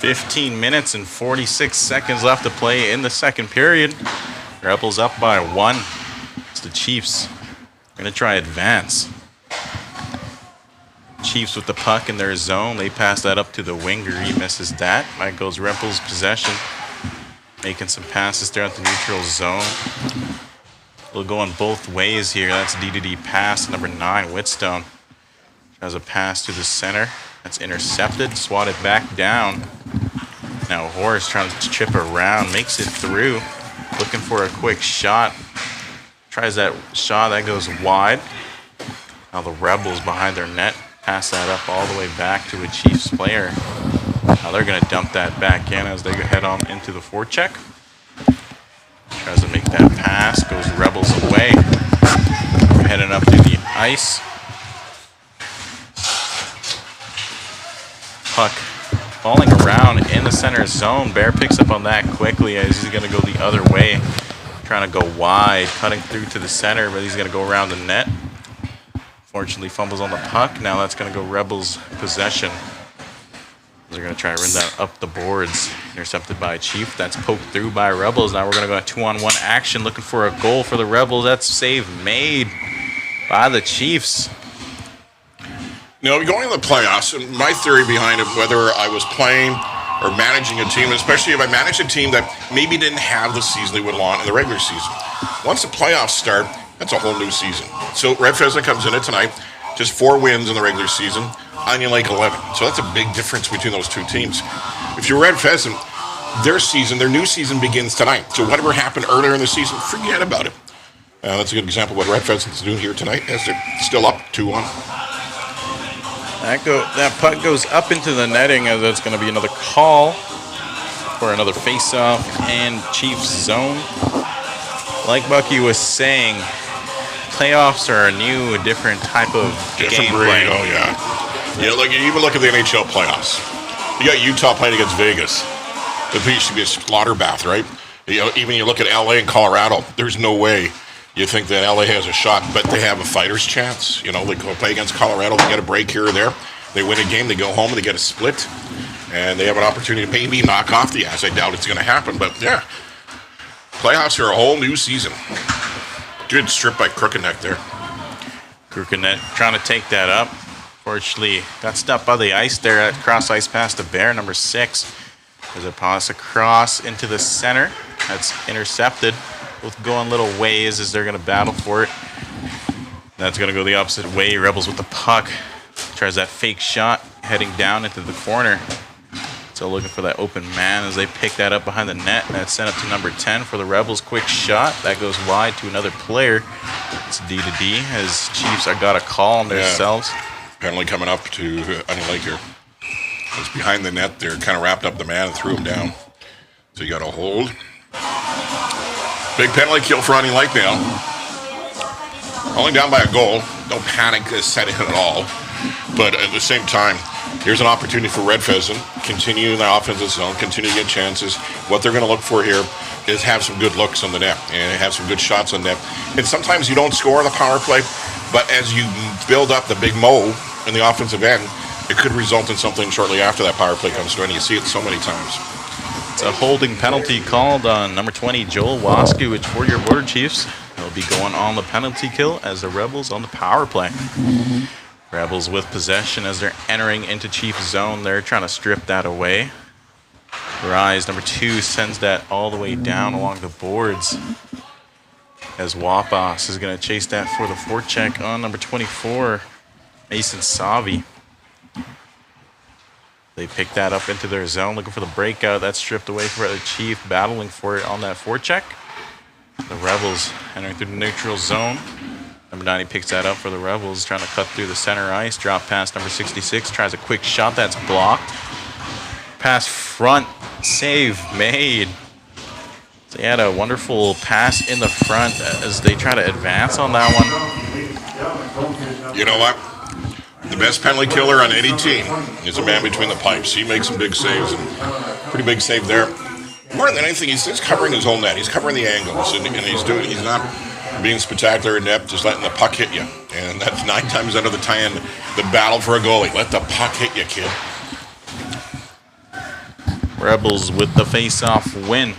15 minutes and 46 seconds left to play in the second period. Rebels up by 1. It's the Chiefs. Going to try advance. Chiefs with the puck in their zone. They pass that up to the winger. He misses that. That goes Rebels possession. Making some passes throughout the neutral zone. We'll go on both ways here. That's D-to-D pass. Number 9, Whitstone. Tries a pass to the center. That's intercepted. Swatted back down. Now Horace trying to chip around. Makes it through. Looking for a quick shot. Tries that shot. That goes wide. Now the Rebels behind their net. Pass that up all the way back to a Chiefs player. Now they're going to dump that back in as they head on into the forecheck. Tries to make that pass. Goes Rebels away. We're heading up to the ice. Puck falling around in the center zone. Bear picks up on that quickly as he's going to go the other way. Trying to go wide. Cutting through to the center, but he's going to go around the net. Fortunately, fumbles on the puck. Now that's going to go Rebels possession. They're going to try to run that up the boards. Intercepted by Chief. That's poked through by Rebels. Now we're going to go to 2-on-1 action, looking for a goal for the Rebels. That's save made by the Chiefs. You know, going to the playoffs, and my theory behind it, whether I was playing or managing a team, especially if I managed a team that maybe didn't have the season they would want in the regular season. Once the playoffs start, that's a whole new season. So Red Pheasant comes in it tonight, just 4 wins in the regular season, Onion Lake 11. So that's a big difference between those two teams. If you're Red Pheasant, their new season begins tonight. So whatever happened earlier in the season, forget about it. That's a good example of what Red Pheasant's doing here tonight, as they're still up 2-1. That puck goes up into the netting, as that's going to be another call for another face-off and Chiefs zone. Like Bucky was saying, playoffs are a different type of gameplay. Oh, yeah. You know, like, you even look at the NHL playoffs. You got Utah playing against Vegas. The pitch should be a slaughterbath, right? You know, even you look at LA and Colorado, there's no way you think that LA has a shot, but they have a fighter's chance. You know, they go play against Colorado, they get a break here or there. They win a game, they go home, and they get a split. And they have an opportunity to maybe knock off the Avs. I doubt it's going to happen, but yeah. Playoffs are a whole new season. Good strip by Crookeneck there. Crookeneck trying to take that up. Fortunately, got stopped by the ice there. At cross ice pass to Bear, number 6. There's a pass across into the center. That's intercepted. both going little ways as they're going to battle for it. That's going to go the opposite way. Rebels with the puck. Tries that fake shot, heading down into the corner. So looking for that open man as they pick that up behind the net. And that's sent up to number 10 for the Rebels. Quick shot. That goes wide to another player. It's D to D as Chiefs are got a call on themselves. Penalty coming up to Onion Lake here. It's behind the net there. Kind of wrapped up the man and threw him down. So you got to hold. Big penalty kill for Onion Lake now. Only down by a goal. No panic setting at all. But at the same time, here's an opportunity for Red Pheasant. Continue in the offensive zone. Continue to get chances. What they're going to look for here is have some good looks on the net and have some good shots on net. And sometimes you don't score on the power play, but as you build up the big mo in the offensive end, it could result in something shortly after that power play comes through, and you see it so many times. It's a holding penalty called on number 20, Joel Waskiewicz for your Border Chiefs. He'll be going on the penalty kill as the Rebels on the power play. Rebels with possession as they're entering into Chief zone. They're trying to strip that away. Rise, number 2, sends that all the way down along the boards. As Wapas is going to chase that for the forecheck on number 24, Mason Savi. They pick that up into their zone, looking for the breakout. That's stripped away for the Chief, battling for it on that forecheck. The Rebels entering through the neutral zone. Number 90 picks that up for the Rebels, trying to cut through the center ice. Drop past number 66, tries a quick shot. That's blocked. Pass front, save made. So he had a wonderful pass in the front as they try to advance on that one. You know what? The best penalty killer on any team is a man between the pipes. He makes some big saves, and pretty big save there. More than anything, he's just covering his own net. He's covering the angles, and he's not being spectacular inept, just letting the puck hit you. And that's 9 times out of the 10 the battle for a goalie. Let the puck hit you, kid. Rebels with the face-off win.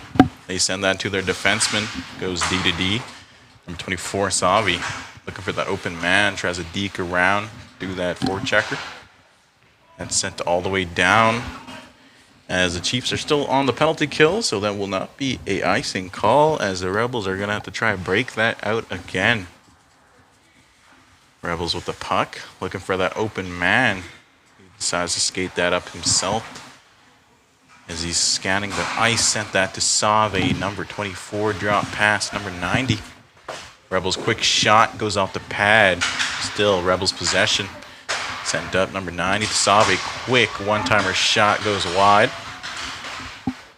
They send that to their defenseman. Goes D to D. Number 24, Savi, looking for that open man. Tries to deke around, do that forechecker. That's sent all the way down. As the Chiefs are still on the penalty kill, so that will not be a icing call, as the Rebels are going to have to try to break that out again. Rebels with the puck, looking for that open man. He decides to skate that up himself. As he's scanning the ice, sent that to Save, number 24, drop pass, number 90. Rebels quick shot, goes off the pad. Still Rebels possession. Sent up, number 90 to Save, quick one-timer shot, goes wide.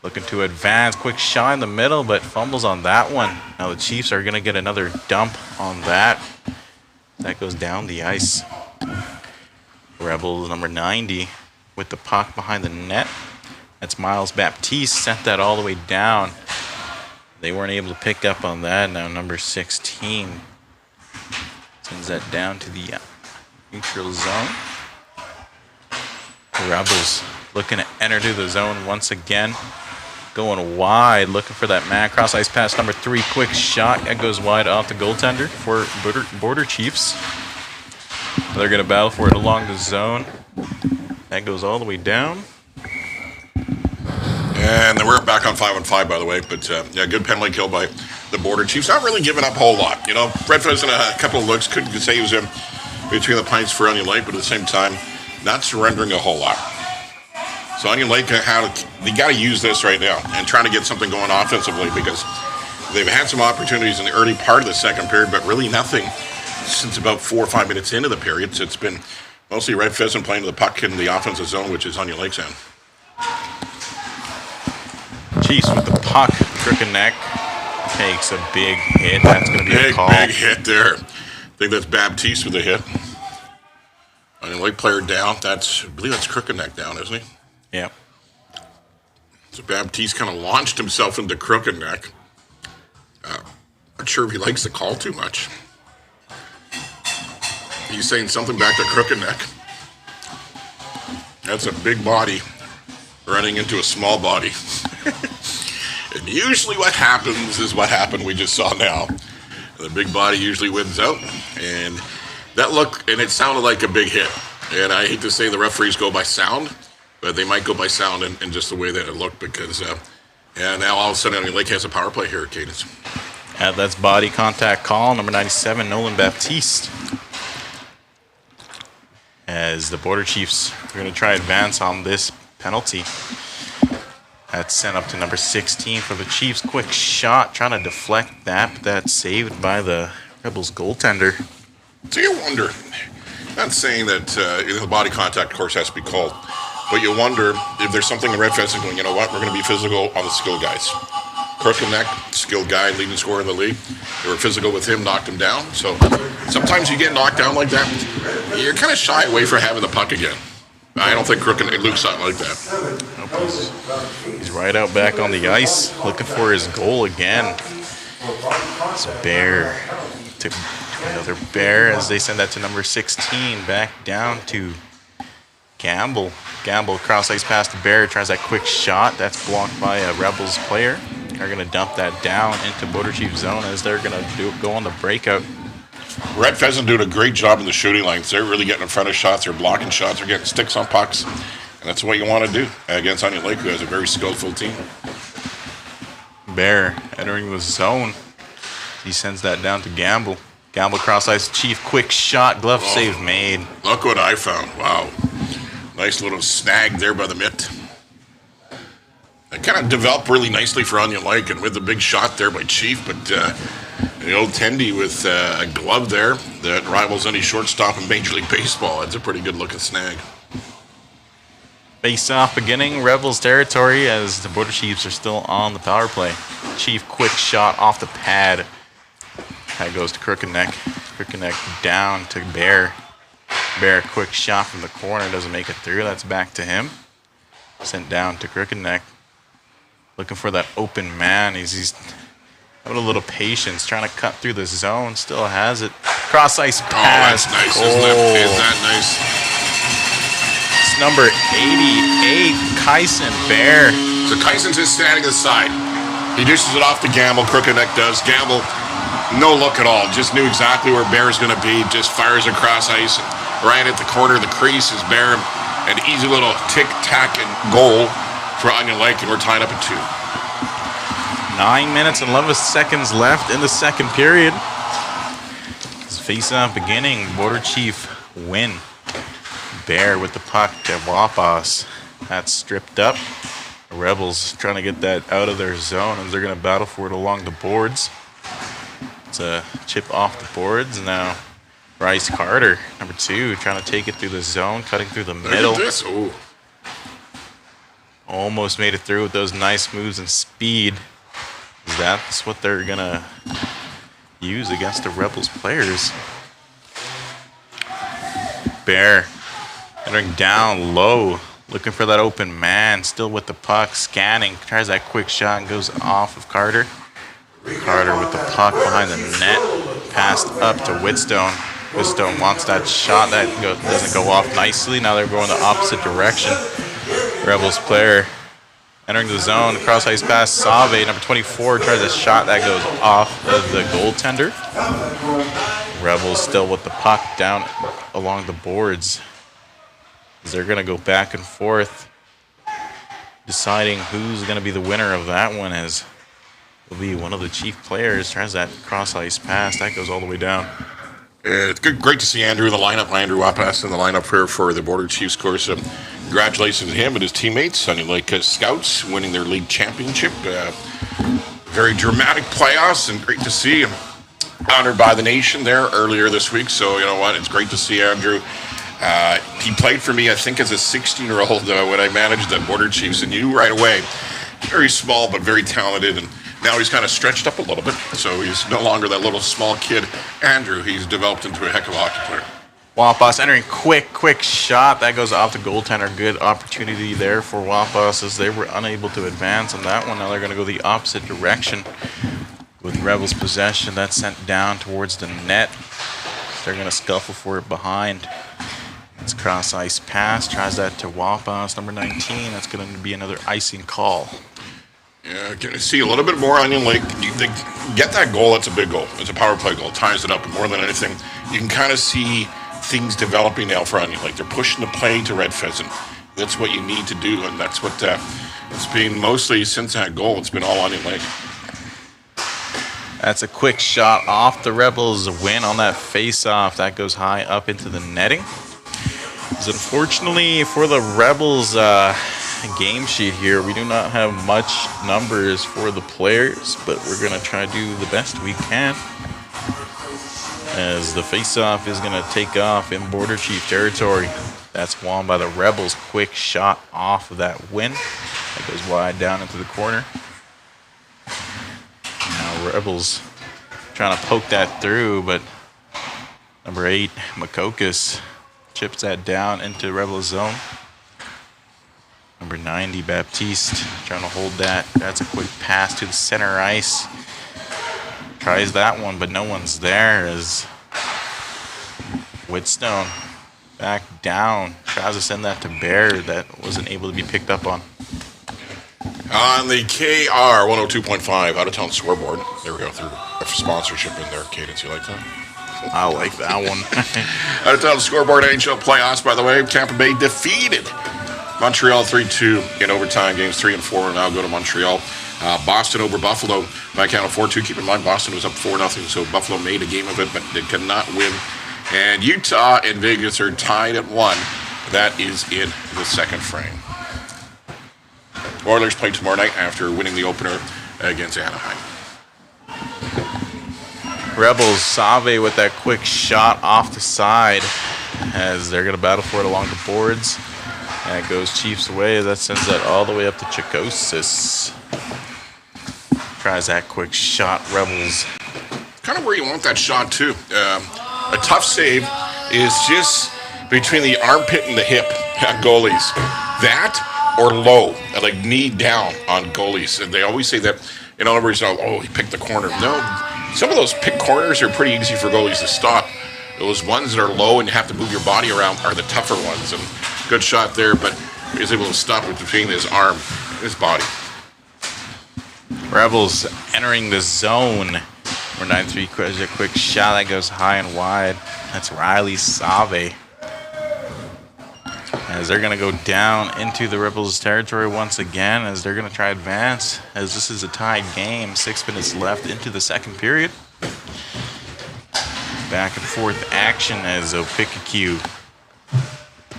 Looking to advance, quick shot in the middle, but fumbles on that one. Now the Chiefs are gonna get another dump on that. That goes down the ice. Rebels, number 90, with the puck behind the net. That's Miles Baptiste, sent that all the way down. They weren't able to pick up on that. Now number 16 sends that down to the neutral zone. The Rebels looking to enter to the zone once again. Going wide, looking for that man. Cross ice pass, number 3, quick shot. That goes wide off the goaltender for Border Chiefs. They're going to battle for it along the zone. That goes all the way down. And we're back on 5-on-5, by the way. But, yeah, good penalty kill by the Border Chiefs. Not really giving up a whole lot. You know, Red Pheasant a couple of looks. Couldn't saves him between the pints for Onion Lake, but at the same time, not surrendering a whole lot. So Onion Lake, they got to use this right now and trying to get something going offensively, because they've had some opportunities in the early part of the second period, but really nothing since about 4 or 5 minutes into the period. So it's been mostly Red Pheasant playing to the puck in the offensive zone, which is Onion Lake's end. Chiefs with the puck, crooked neck, takes a big hit. That's going to be a call. Big hit there. I think that's Baptiste with a hit. Onion Lake player down. I believe that's crooked neck down, isn't he? Yeah. So Baptiste kind of launched himself into crooked neck. Not sure if he likes the call too much. He's saying something back to crooked neck. That's a big body running into a small body. And usually what happens is what happened we just saw now. The big body usually wins out. And that looked, and it sounded like a big hit. And I hate to say the referees go by sound, but they might go by sound and just the way that it looked, because and now all of a sudden Onion Lake has a power play here at Cadence. Yeah, that's body contact call, number 97, Nolan Baptiste. As the Border Chiefs are going to try advance on this penalty. That's sent up to number 16 for the Chiefs. Quick shot, trying to deflect that, but that's saved by the Rebels goaltender. So you wonder, not saying that the body contact, of course, has to be called, but you wonder if there's something in Red Pheasant going, you know what, we're going to be physical on the skilled guys. Crooked Neck, skilled guy, leading scorer in the league. They were physical with him, knocked him down. So sometimes you get knocked down like that, you're kind of shy away from having the puck again. I don't think Crooked Neck Luke's something like that. He's right out back on the ice, looking for his goal again. It's Bear to another Bear as they send that to number 16, back down to Gamble. Gamble cross ice pass to Bear, tries that quick shot. That's blocked by a Rebels player. They're going to dump that down into Border Chief zone as they're going to go on the breakout. Red Pheasant doing a great job in the shooting lines. They're really getting in front of shots. They're blocking shots. They're getting sticks on pucks. And that's what you want to do against Onion Lake, who has a very skillful team. Bear entering the zone. He sends that down to Gamble. Gamble cross ice, Chief quick shot, glove save made. Look what I found. Wow. Nice little snag there by the mitt. It kind of developed really nicely for Onion Lake, and with the big shot there by Chief, but the old Tendy with a glove there that rivals any shortstop in Major League Baseball. That's a pretty good looking snag. Face off beginning, Rebels territory as the Border Chiefs are still on the power play. Chief quick shot off the pad. That goes to Crooked Neck. Crooked Neck down to Bear. Bear quick shot from the corner, doesn't make it through. That's back to him. Sent down to Crooked Neck. Looking for that open man. He's having a little patience, trying to cut through the zone. Still has it. Cross ice pass. Oh, that's nice, goal. isn't it? Is that nice? It's number 88, Kyson Bear. So Kyson's just standing to the side. He dishes it off to Gamble. Crooked Neck does. Gamble, no look at all. Just knew exactly where Bear's going to be. Just fires across ice. Right at the corner of the crease is Bear. An easy little tic-tac and goal for Onion Lake, and we're tied up at 2. 9 minutes and 11 seconds left in the second period. This face-off beginning. Border Chief win. Bear with the puck to Wapas. That's stripped up. The Rebels trying to get that out of their zone as they're going to battle for it along the boards. It's a chip off the boards. Now Bryce Carter, number 2, trying to take it through the zone, cutting through the middle. Look at this. Ooh. Almost made it through with those nice moves and speed. That's what they're going to use against the Rebels players. Bear entering down low, looking for that open man, still with the puck, scanning, tries that quick shot and goes off of Carter. Carter with the puck behind the net, passed up to Whitstone. Whitstone wants that shot, that doesn't go off nicely. Now they're going the opposite direction. Rebels player entering the zone, cross ice pass, Save, number 24, tries a shot that goes off of the goaltender. Rebels still with the puck down along the boards. They're going to go back and forth, deciding who's going to be the winner of that one, as will be one of the Chief players. Tries that cross ice pass, that goes all the way down. It's great to see Andrew in the lineup. Andrew Wapas in the lineup here for the Border Chiefs. Of course, congratulations to him and his teammates. Onion Lake Scouts winning their league championship. Very dramatic playoffs, and great to see him honored by the nation there earlier this week. So, you know what? It's great to see Andrew. He played for me, I think, as a 16-year-old when I managed the Border Chiefs, and knew right away, very small but very talented, and now he's kind of stretched up a little bit, so he's no longer that little small kid. Andrew, he's developed into a heck of a hockey player. Wapas entering quick shot. That goes off the goaltender. Good opportunity there for Wapas as they were unable to advance on that one. Now they're going to go the opposite direction with Rebels possession. That's sent down towards the net. They're going to scuffle for it behind. It's cross ice pass. Tries that to Wapas, number 19. That's going to be another icing call. Yeah, can you see a little bit more Onion Lake? They get that goal, that's a big goal. It's a power play goal. Ties it up, but more than anything, you can kind of see things developing now for Onion Lake. They're pushing the play to Red Pheasant. That's what you need to do, and that's what it's been mostly since that goal. It's been all Onion Lake. That's a quick shot off the Rebels. Win on that face-off. That goes high up into the netting. So unfortunately for the Rebels game sheet here, we do not have much numbers for the players, but we're going to try to do the best we can. As the face-off is going to take off in Border Chief territory. That's won by the Rebels. Quick shot off of that win. That goes wide down into the corner. Now Rebels trying to poke that through, but number 8, Makokas, chips that down into Rebels zone. Number 90, Baptiste, trying to hold that. That's a quick pass to the center ice. Tries that one, but no one's there as Whitstone back down. Tries to send that to Bear. That wasn't able to be picked up on. On the KR 102.5 out-of-town scoreboard. There we go, through a sponsorship in there. Cadence, you like that? I like that one. Out-of-town scoreboard NHL playoffs, by the way. Tampa Bay defeated Montreal 3-2 in overtime. Games 3 and 4 now go to Montreal. Boston over Buffalo by a count of 4-2. Keep in mind, Boston was up 4-0, so Buffalo made a game of it, but they could not win. And Utah and Vegas are tied at 1. That is in the second frame. Oilers play tomorrow night after winning the opener against Anaheim. Rebels, Save with that quick shot off the side as they're going to battle for it along the boards. And it goes Chiefs away. That sends that all the way up to Chikosis. Tries that quick shot, Rebels. Kind of where you want that shot, too. A tough save is just between the armpit and the hip on goalies. That or low, like knee down on goalies. And they always say that, in other words, oh, he picked the corner. No, some of those pick corners are pretty easy for goalies to stop. Those ones that are low and you have to move your body around are the tougher ones. And good shot there, but he was able to stop it between his arm and his body. Rebels entering the zone. Number 9-3, a quick shot that goes high and wide. That's Riley Save. As they're going to go down into the Rebels territory once again, as they're going to try advance, as this is a tied game. 6 minutes left into the second period. Back and forth action as Opikaku,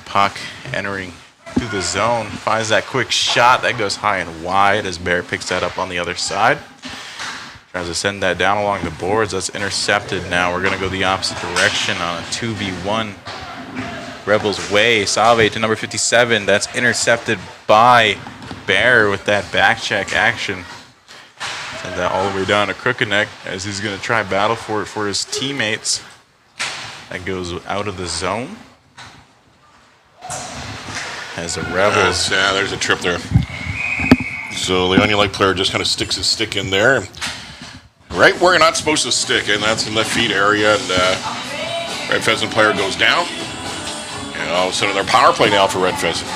puck entering through the zone, finds that quick shot that goes high and wide as Bear picks that up on the other side. Tries to send that down along the boards. That's intercepted now. We're going to go the opposite direction on a 2v1. Rebels way. Save to number 57. That's intercepted by Bear with that back check action. Send that all the way down to Crookeneck as he's going to try battle for it for his teammates. That goes out of the zone. As the Rebels. There's a trip there. So the Onion Lake player just kind of sticks his stick in there. Right where you're not supposed to stick, and that's in the feet area. And Red Pheasant player goes down. And all of a sudden, their power play now for Red Pheasant.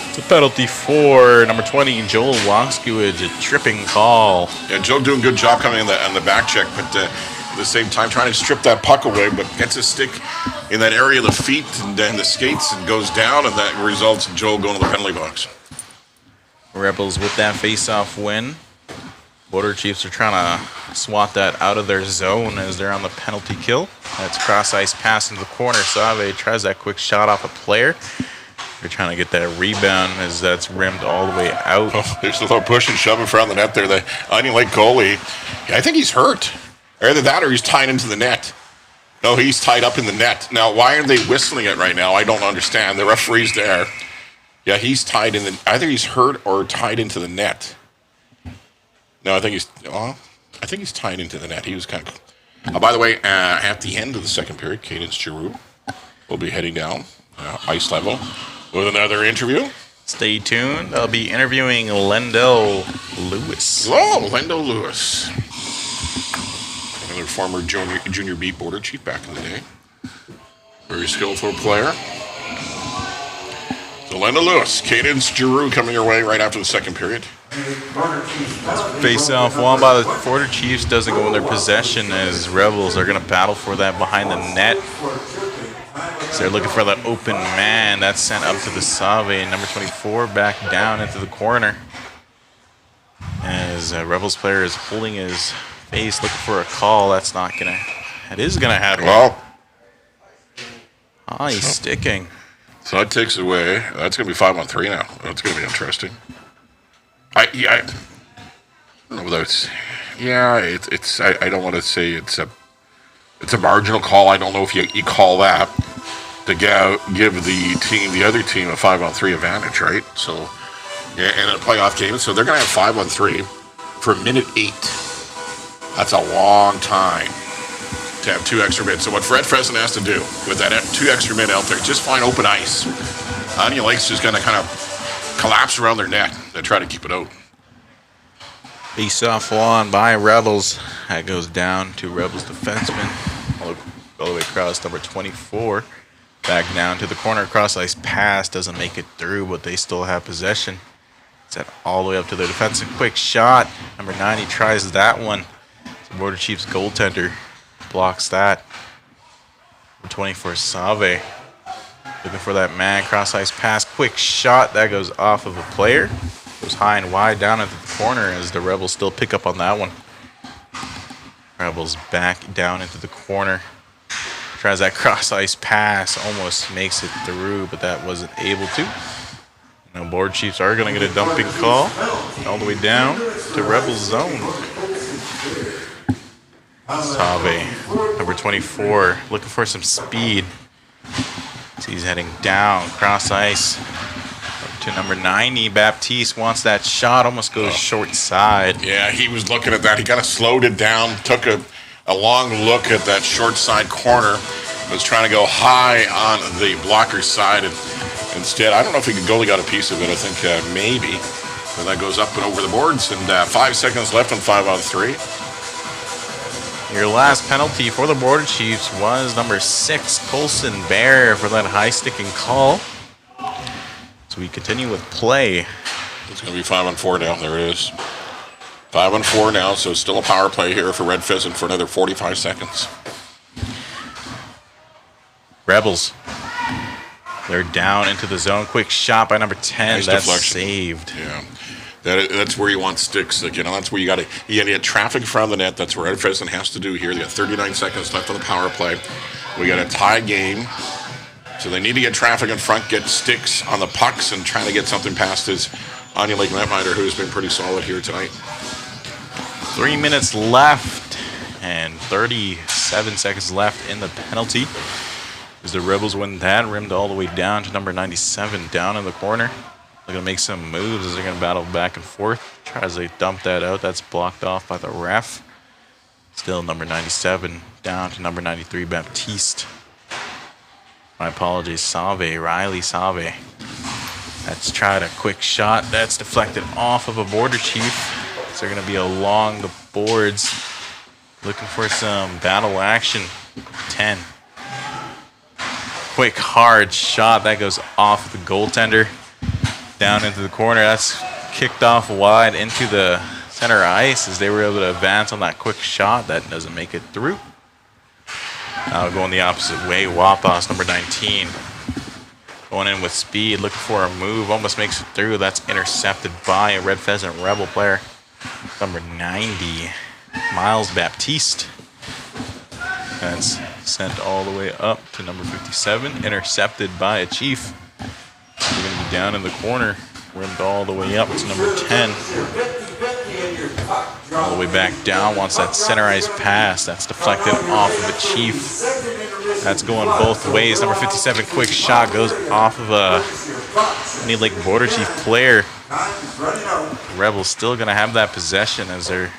It's a penalty for number 20, Joel Woskiewicz, a tripping call. Yeah, Joe doing a good job coming on the back check, but at the same time trying to strip that puck away, but gets his stick in that area of the feet and the skates and goes down, and that results in Joel going to the penalty box. Rebels with that face-off win. Border Chiefs are trying to swat that out of their zone as they're on the penalty kill. That's cross-ice pass into the corner. Save tries that quick shot off a player. They're trying to get that rebound as that's rimmed all the way out. Oh, there's a little push and shove in front of the net there. The Onion Lake goalie, I think he's hurt. Either that or he's tied into the net. No, he's tied up in the net. Now, why are they whistling it right now? I don't understand. The referee's there. Yeah, he's tied in the... Either he's hurt or tied into the net. No, I think he's tied into the net. He was kind of... by the way, at the end of the second period, Cadence Giroux will be heading down ice level with another interview. Stay tuned. I'll be interviewing Lendell Lewis. Oh, Lendell Lewis. Another former junior B border chief back in the day. Very skillful player. So Lendell Lewis, Cadence Giroux coming your way right after the second period. Face-off won by the Border Chiefs doesn't go in their possession as Rebels are going to battle for that behind the net. So they're looking for that open man. That's sent up to the Save. Number 24 back down into the corner. As Rebels player is holding his Base looking for a call. That's not gonna. It is gonna happen. Well, He's sticking. so that takes away. That's going to be 5-on-3 now. That's going to be interesting. I don't know whether it's. Yeah, it's. I don't want to say it's a marginal call. I don't know if you call that to give the other team a 5-on-3 advantage, right? So, yeah, in a playoff game, so they're going to have 5-on-3 for minute 8. That's a long time to have 2 extra minutes. So what Fred Pheasant has to do with that 2 extra minutes out there, just find open ice. Onion Lake's just going to kind of collapse around their net and try to keep it out. Face off on by Rebels. That goes down to Rebels defenseman. All the way across, number 24. Back down to the corner. Cross ice pass. Doesn't make it through, but they still have possession. Set all the way up to their defensive. Quick shot. Number 90 tries that one. The Border Chiefs goaltender blocks that. Number 24, Save. Looking for that man. Cross ice pass. Quick shot. That goes off of a player. Goes high and wide down into the corner as the Rebels still pick up on that one. Rebels back down into the corner. Tries that cross ice pass. Almost makes it through, but that wasn't able to. Now Board Chiefs are going to get a dumping call all the way down to Rebels zone. Save, number 24, looking for some speed. So he's heading down, cross ice to number 90. Baptiste wants that shot, almost goes short side. Yeah, he was looking at that. He kind of slowed it down, took a long look at that short side corner, was trying to go high on the blocker side, and instead, I don't know if the goalie got a piece of it. I think maybe. But that goes up and over the boards, and 5 seconds left on 5-on-3. Your last penalty for the Border Chiefs was number 6, Colson Bear, for that high sticking call. So we continue with play. It's going to be 5-on-4 now. There it is. 5-on-4 now, so still a power play here for Red Pheasant for another 45 seconds. Rebels. They're down into the zone. Quick shot by number 10. Nice That's deflection. saved. Yeah. That's where you want sticks. Like, that's where you got to get traffic in front of the net. That's what Red Pheasant has to do here. They got 39 seconds left on the power play. We got a tie game. So they need to get traffic in front, get sticks on the pucks, and trying to get something past his Onion Lake netminder, who's been pretty solid here tonight. 3 minutes left and 37 seconds left in the penalty. As the Rebels win that, rimmed all the way down to number 97 down in the corner. They're going to make some moves as they're going to battle back and forth. Tries to dump that out. That's blocked off by the ref. Still number 97 down to number 93, Baptiste. My apologies, Save, Riley Save. That's tried a quick shot. That's deflected off of a Border Chief. So they're going to be along the boards looking for some battle action. 10. Quick, hard shot. That goes off the goaltender. Down into the corner. That's kicked off wide into the center ice as they were able to advance on that quick shot. That doesn't make it through. Now going the opposite way. Wapas, number 19. Going in with speed, looking for a move. Almost makes it through. That's intercepted by a Red Pheasant Rebel player. Number 90, Miles Baptiste. That's sent all the way up to number 57. Intercepted by a Chief. They're going to be down in the corner. Rimmed all the way up to number 10. All the way back down. Wants that center ice pass. That's deflected off of a Chief. That's going both ways. Number 57, quick shot, goes off of a Onion Lake Border Chief player. The Rebels still going to have that possession as they're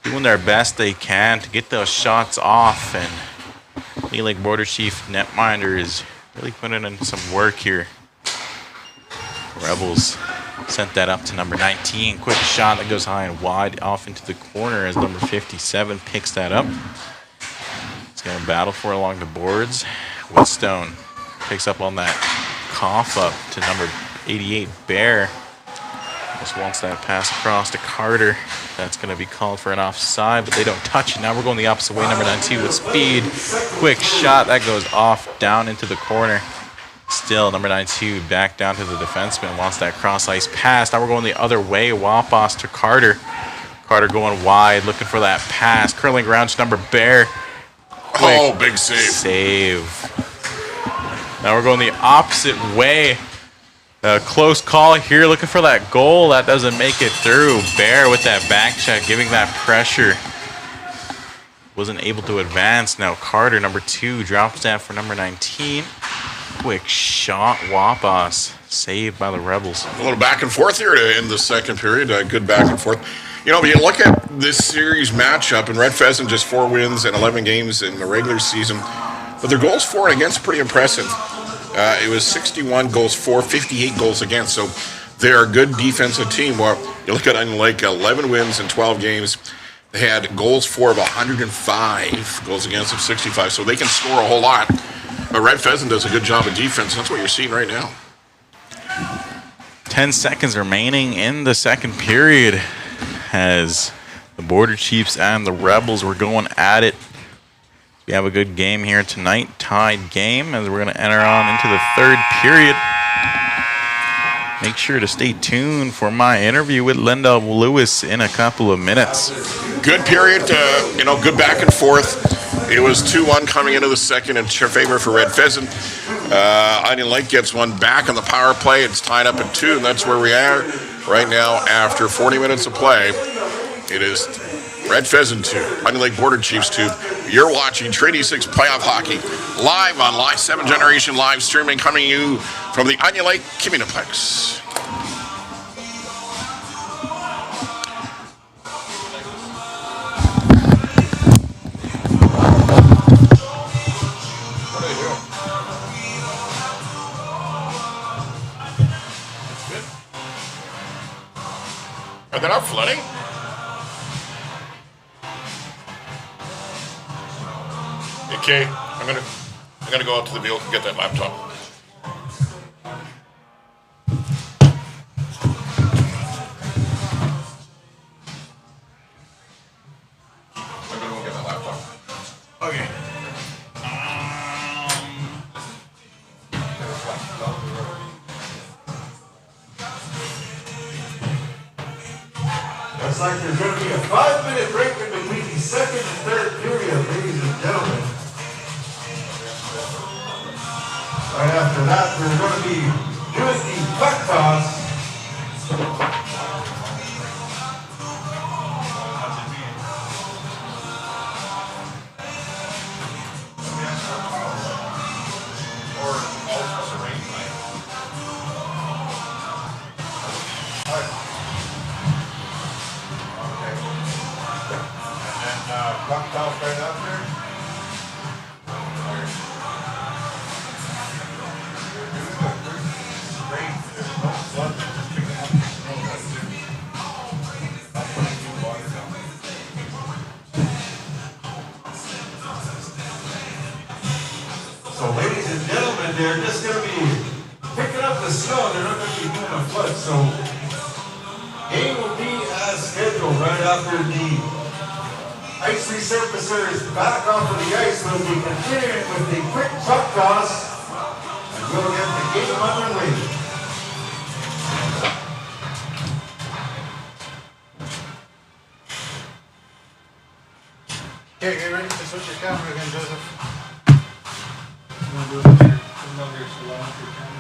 doing their best they can to get those shots off. And Onion Lake Border Chief netminder is really putting in some work here. Rebels sent that up to number 19. Quick shot that goes high and wide off into the corner as number 57 picks that up. It's going to battle for it along the boards. Woodstone picks up on that cough up to number 88, Bear. Just wants that pass across to Carter. That's going to be called for an offside, but they don't touch it. Now we're going the opposite way. Number 92 with speed. Quick shot. That goes off down into the corner. Still, number 92 back down to the defenseman. Wants that cross-ice pass. Now we're going the other way. Wapas to Carter. Carter going wide, looking for that pass. Curling around to number Bear. Oh, big save. Save. Now we're going the opposite way. A close call here, looking for that goal. That doesn't make it through. Bear with that back check, giving that pressure. Wasn't able to advance. Now Carter, number 2, drops down for number 19. Quick shot, Wapas. Saved by the Rebels. A little back and forth here in the second period. Good back and forth. You know, if you look at this series matchup, and Red Pheasant just 4 wins and 11 games in the regular season, but their goals for and against pretty impressive. It was 61 goals for, 58 goals against. So they're a good defensive team. Well, you look at Onion Lake, 11 wins in 12 games. They had goals for of 105, goals against of 65. So they can score a whole lot. But Red Pheasant does a good job of defense. That's what you're seeing right now. 10 seconds remaining in the second period as the Border Chiefs and the Rebels were going at it. We have a good game here tonight, tied game, as we're going to enter on into the third period. Make sure to stay tuned for my interview with Linda Lewis in a couple of minutes. Good period, good back and forth. It was 2-1 coming into the second in favor for Red Pheasant. Onion Lake gets one back on the power play. It's tied up at 2, and that's where we are right now after 40 minutes of play. It is Red Pheasant 2, Onion Lake Border Chiefs 2. You're watching Treaty 6 Playoff Hockey live on Live 7 Generation live streaming, coming to you from the Onion Lake Communiplex. Are they not flooding? Okay, I'm gonna go out to the vehicle and get that laptop. I'm gonna go get that laptop. Okay. Looks like there's going to be a 5-minute break in between the second and third period, ladies and gentlemen. Right after that, we're going to be doing the puck toss. Puck toss right after. So ladies and gentlemen, they're just going to be picking up the snow. They're not going to be doing a flood. So game will be as scheduled right after the ice resurfacer is back onto the ice. We'll be continuing with the quick puck toss, and we'll get the game underway. Okay, get ready to switch your camera again, Joseph. You want to do it here? Come over here so long with your camera.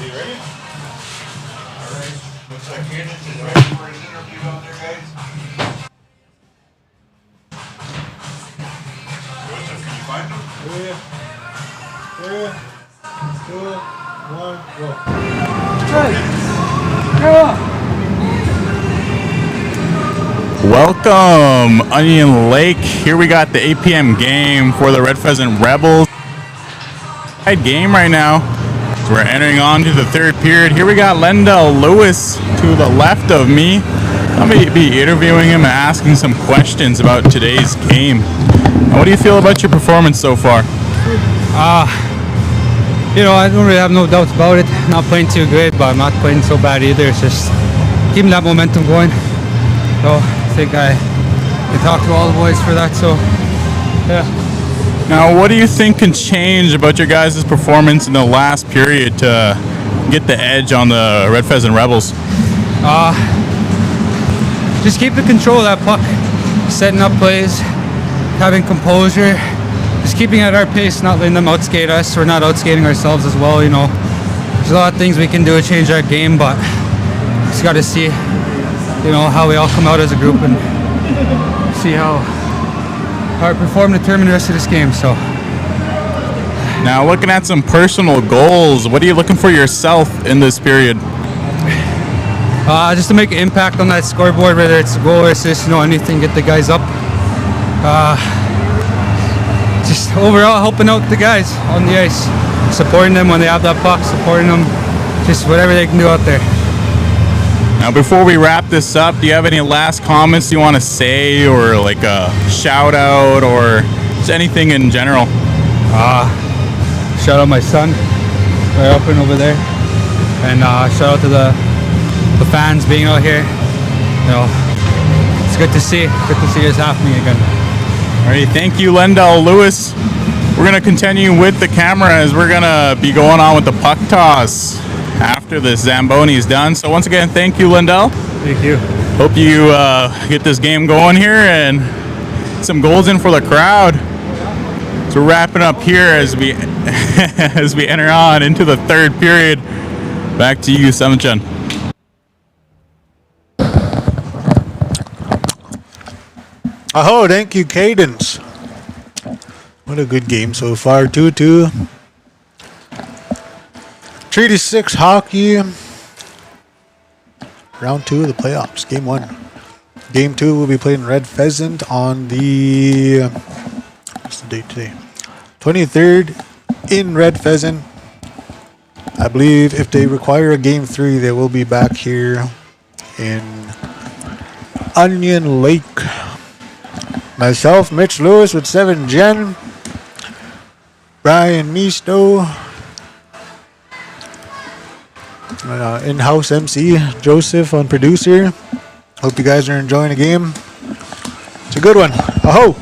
You ready? Alright. Looks like Pheasant is ready for his interview out there, guys. Joseph, can you find him? 3, 2, 1, go. Welcome, Onion Lake. Here we got the 8 p.m. game for the Red Pheasant Rebels. Tied game right now. We're entering on to the third period. Here we got Lendell Lewis to the left of me. I'll be interviewing him and asking some questions about today's game. Now, what do you feel about your performance so far? I don't really have no doubts about it. Not playing too good, but I'm not playing so bad either. It's just keeping that momentum going. So I think I can talk to all the boys for that. So yeah. Now, what do you think can change about your guys' performance in the last period to get the edge on the Red Pheasant Rebels? Just keeping control of that puck, setting up plays, having composure, just keeping at our pace, not letting them outskate us. We're not outskating ourselves as well. There's a lot of things we can do to change our game, but just got to see, how we all come out as a group and see how our performance determine the rest of this game. So now, looking at some personal goals, what are you looking for yourself in this period? Just to make an impact on that scoreboard, whether it's a goal or assist, anything, get the guys up. Just overall helping out the guys on the ice, supporting them when they have that puck, supporting them, just whatever they can do out there. Now, before we wrap this up, do you have any last comments you want to say, or like a shout out, or just anything in general? Shout out my son, right up and over there, and shout out to the fans being out here. It's good to see this happening again. All right, thank you, Lendell Lewis. We're gonna continue with the camera as we're gonna be going on with the puck toss after this Zamboni is done. So once again, thank you, Lendell. Thank you. Hope you get this game going here and some goals in for the crowd. So we're wrapping up here as we as we enter on into the third period. Back to you, Samchan. Oh, thank you, Cadence. What a good game so far. 2-2. 3-6 hockey. Round 2 of the playoffs. Game 1. Game 2 will be played in Red Pheasant on the... what's the date today? 23rd in Red Pheasant. I believe if they require a Game 3, they will be back here in Onion Lake. Myself, Mitch Lewis with 7 Gen. Brian Misto. In-house MC Joseph on producer. Hope you guys are enjoying the game. It's a good one. Aho!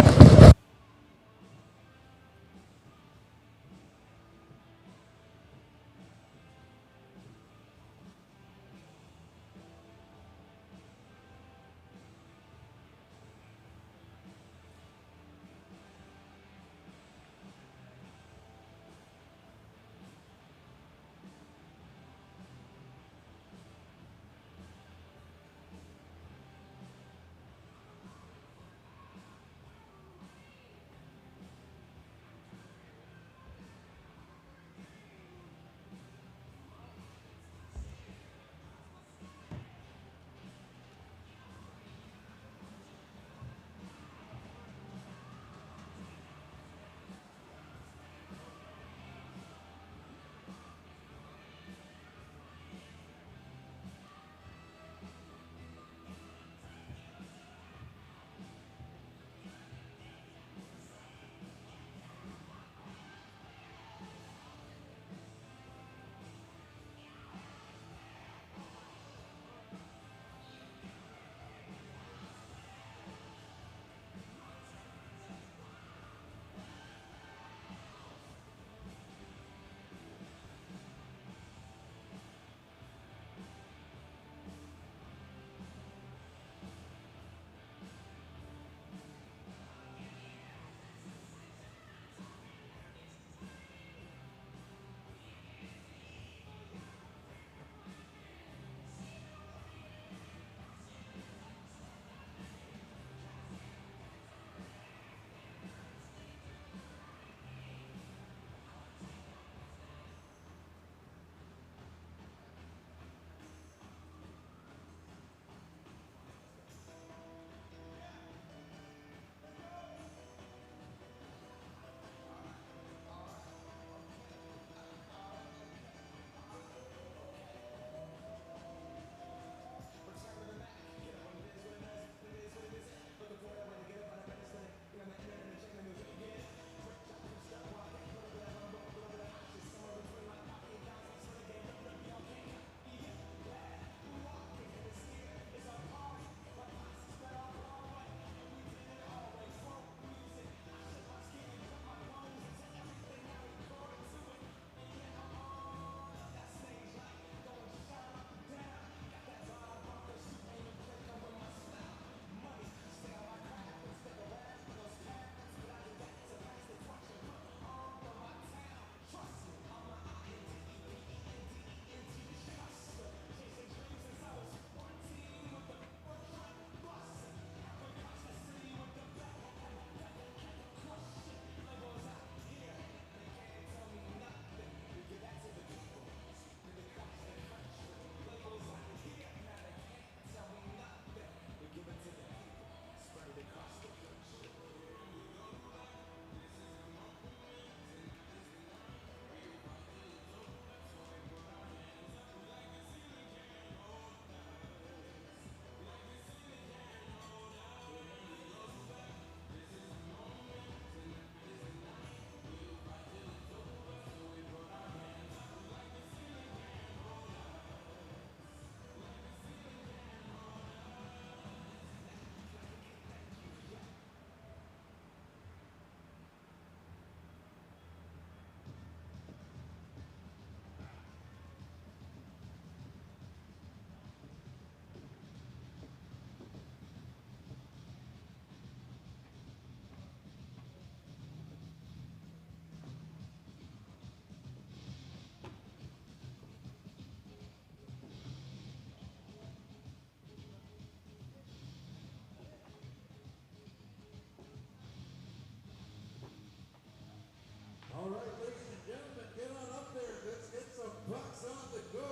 right, ladies and gentlemen, get on up there. Let's get some pucks on the go.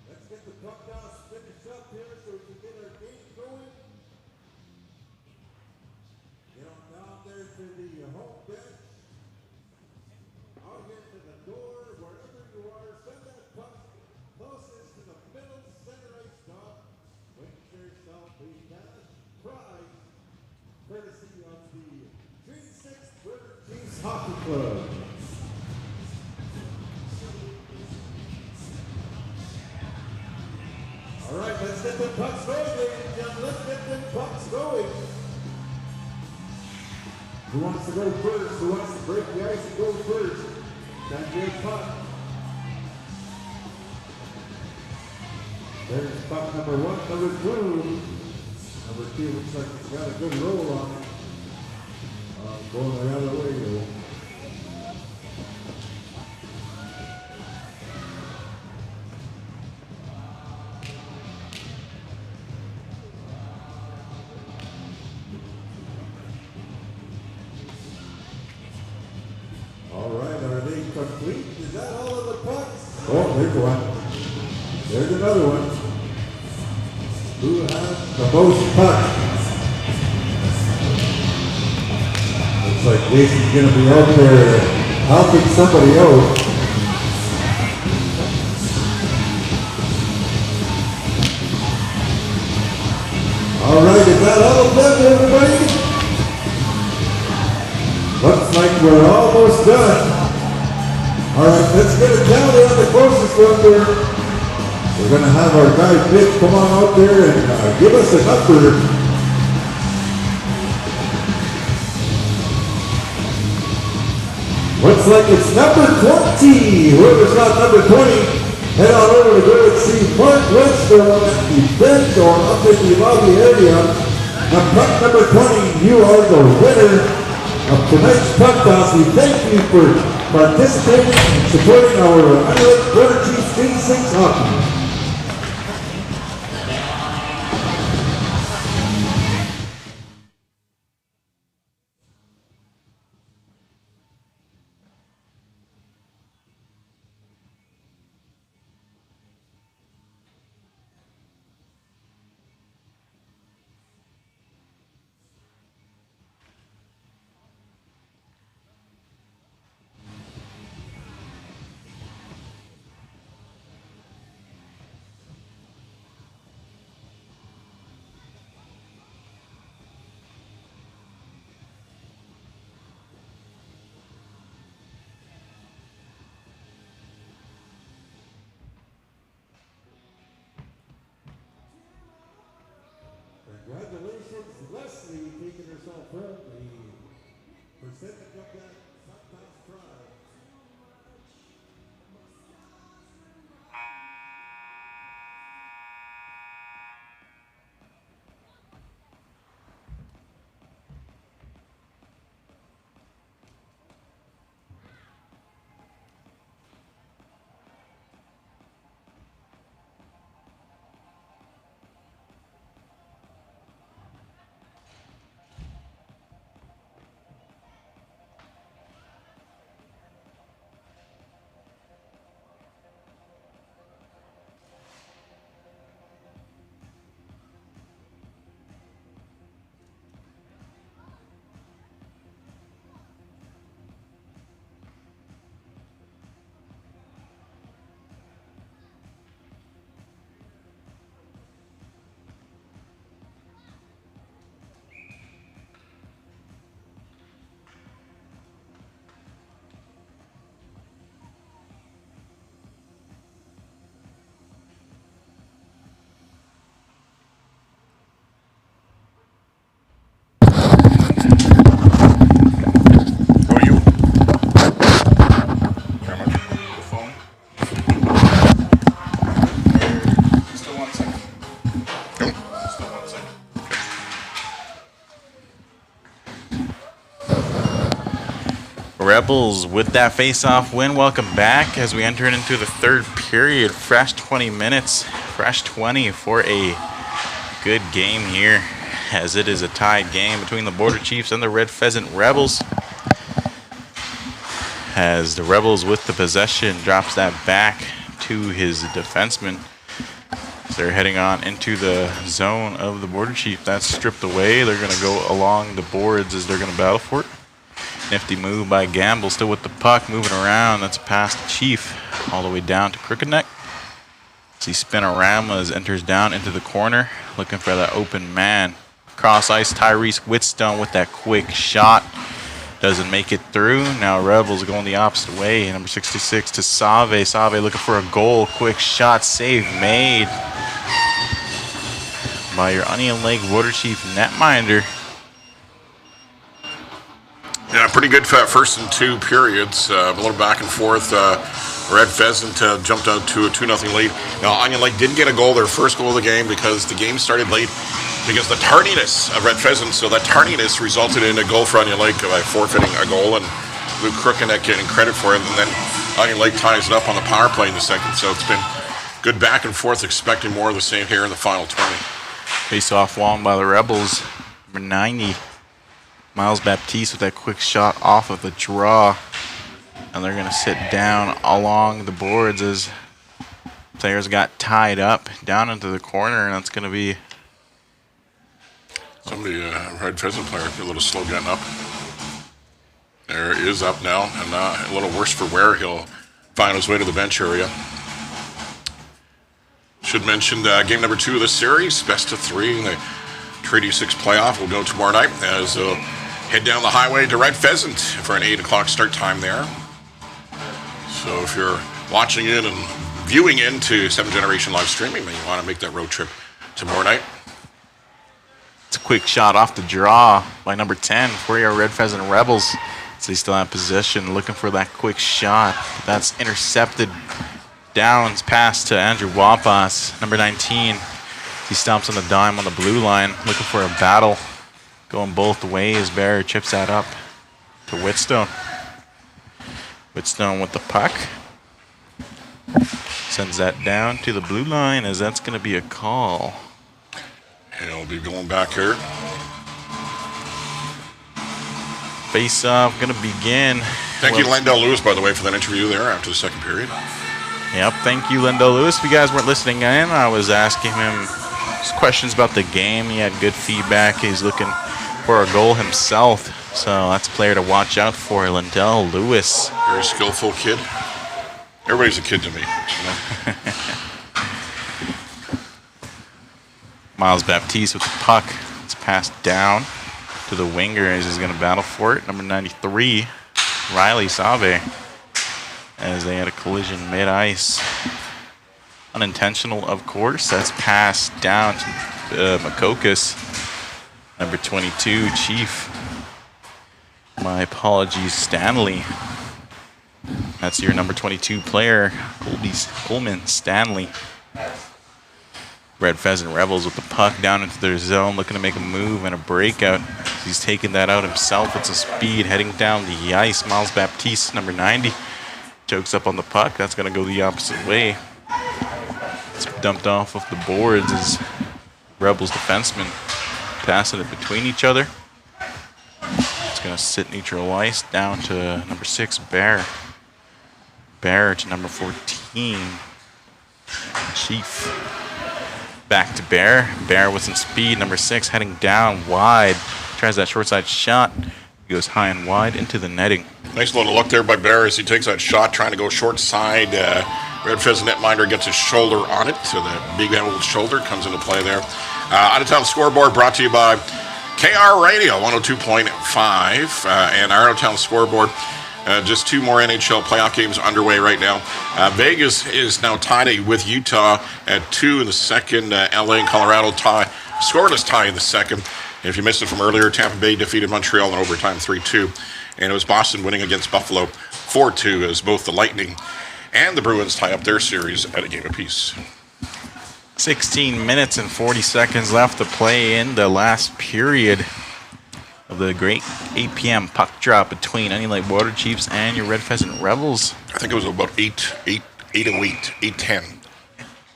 Let's get the puck toss finished up here so we can get our game going. Get on down there to the home bench. Out here to the door, wherever you are, send that puck closest to the middle center ice stop. Win yourself a cash prize, courtesy of the 3-6 Burger Chiefs Hockey Club. All right, let's get the pucks going, ladies and gentlemen. Let's get them pucks going. Who wants to go first? Who wants to break the ice and go first? That's your puck. There's puck number 1, number 2. Number 2 looks like it's got a good roll on it. Going the other way though. All right, are they complete? Is that all of the pucks? Oh, there's one. There's another one. Who has the most pucks? Looks like Jason's gonna be out there helping somebody out. All right, is that all of them, everybody? Looks like we're almost done. All right, let's get it down there on the closest one there. We're gonna have our guy Vic come on out there and give us a number. Looks like it's number 20. Whoever's got number 20, head on over to go and see Mark Webster at the bench or up in the lobby area. Now, puck number 20, you are the winner of tonight's puck toss. We thank you for participating and supporting our Underwood Border Chiefs 3-6 hockey. Congratulations, Leslie, taking herself home the percentage of that sometimes prize. Rebels with that face-off win. Welcome back as we enter into the third period. Fresh 20 minutes, fresh 20 for a good game here, as it is a tied game between the Border Chiefs and the Red Pheasant Rebels. as the Rebels with the possession drops that back to his defenseman. They're heading on into the zone of the Border Chief. That's stripped away. They're going to go along the boards as they're going to battle for it. Nifty move by Gamble, still with the puck, moving around. That's past the Chief, all the way down to Crooked Neck. See Spinoramas enters down into the corner, looking for that open man. Cross ice, Tyrese Whitstone with that quick shot. Doesn't make it through. Now Rebels going the opposite way. Number 66 to Save. Save looking for a goal. Quick shot, save made by your Onion Lake Border Chief netminder. Yeah, pretty good first and two periods. A little back and forth. Red Pheasant jumped out to a 2-0 lead. Now, Onion Lake didn't get a goal, their first goal of the game, because the game started late because the tardiness of Red Pheasant. So that tardiness resulted in a goal for Onion Lake by forfeiting a goal, and Luke Crookeneck getting credit for it. And then Onion Lake ties it up on the power play in the second. So it's been good back and forth, expecting more of the same here in the final 20. Face-off won by the Rebels. Number 90, Miles Baptiste with that quick shot off of the draw. And they're going to sit down along the boards as players got tied up down into the corner. And that's going to be... Somebody, Red Pheasant player, a little slow getting up. There is up now, and a little worse for wear. He'll find his way to the bench area. Should mention game number 2 of this series, best of 3 in the Treaty 6 playoff will go tomorrow night as they'll head down the highway to Red Pheasant for an 8 o'clock start time there. So if you're watching it and viewing into 7 Generation live streaming, then you want to make that road trip tomorrow night. It's a quick shot off the draw by number 10 for your Red Pheasant Rebels. So they still have possession, looking for that quick shot. That's intercepted. Downs pass to Andrew Wapas, number 19. He stomps on the dime on the blue line, looking for a battle. Going both ways. Barry chips that up to Whitstone. Whitstone with the puck. Sends that down to the blue line as that's going to be a call. He'll be going back here. Face-off going to begin. Thank you, Lendell Lewis, by the way, for that interview there after the second period. Yep, thank you, Lendell Lewis. If you guys weren't listening in, I was asking him questions about the game. He had good feedback. He's looking for a goal himself. So that's a player to watch out for, Lendell Lewis. Very skillful kid. Everybody's a kid to me. Miles Baptiste with the puck. It's passed down to the winger as he's going to battle for it. Number 93, Riley Save, as they had a collision mid-ice. Unintentional, of course. That's passed down to Makokas. Number 22, Chief. My apologies, Stanley. That's your number 22 player, Coleman Stanley. Red Pheasant Rebels with the puck down into their zone, looking to make a move and a breakout. He's taking that out himself. It's a speed heading down the ice. Miles Baptiste, number 90, chokes up on the puck. That's going to go the opposite way. It's dumped off of the boards as Rebels defensemen passing it between each other. It's going to sit neutral ice down to number 6, Bear. Bear to number 14, Chief. Back to Bear. Bear with some speed. Number 6 heading down wide. Tries that short side shot. Goes high and wide into the netting. Nice little look there by Bear as he takes that shot, trying to go short side. Red Pheasant netminder gets his shoulder on it, so the big old shoulder comes into play there. Out of town scoreboard brought to you by KR Radio 102.5 and our out of town scoreboard. Just 2 more NHL playoff games underway right now. Vegas is now tied with Utah at 2 in the second. LA and Colorado tie, scoreless tie in the second. And if you missed it from earlier, Tampa Bay defeated Montreal in overtime 3-2. And it was Boston winning against Buffalo 4-2 as both the Lightning and the Bruins tie up their series at a game apiece. 16 minutes and 40 seconds left to play in the last period of the great 8 p.m. puck drop between Onion Lake Border Chiefs and your Red Pheasant Rebels. I think it was about 8-10.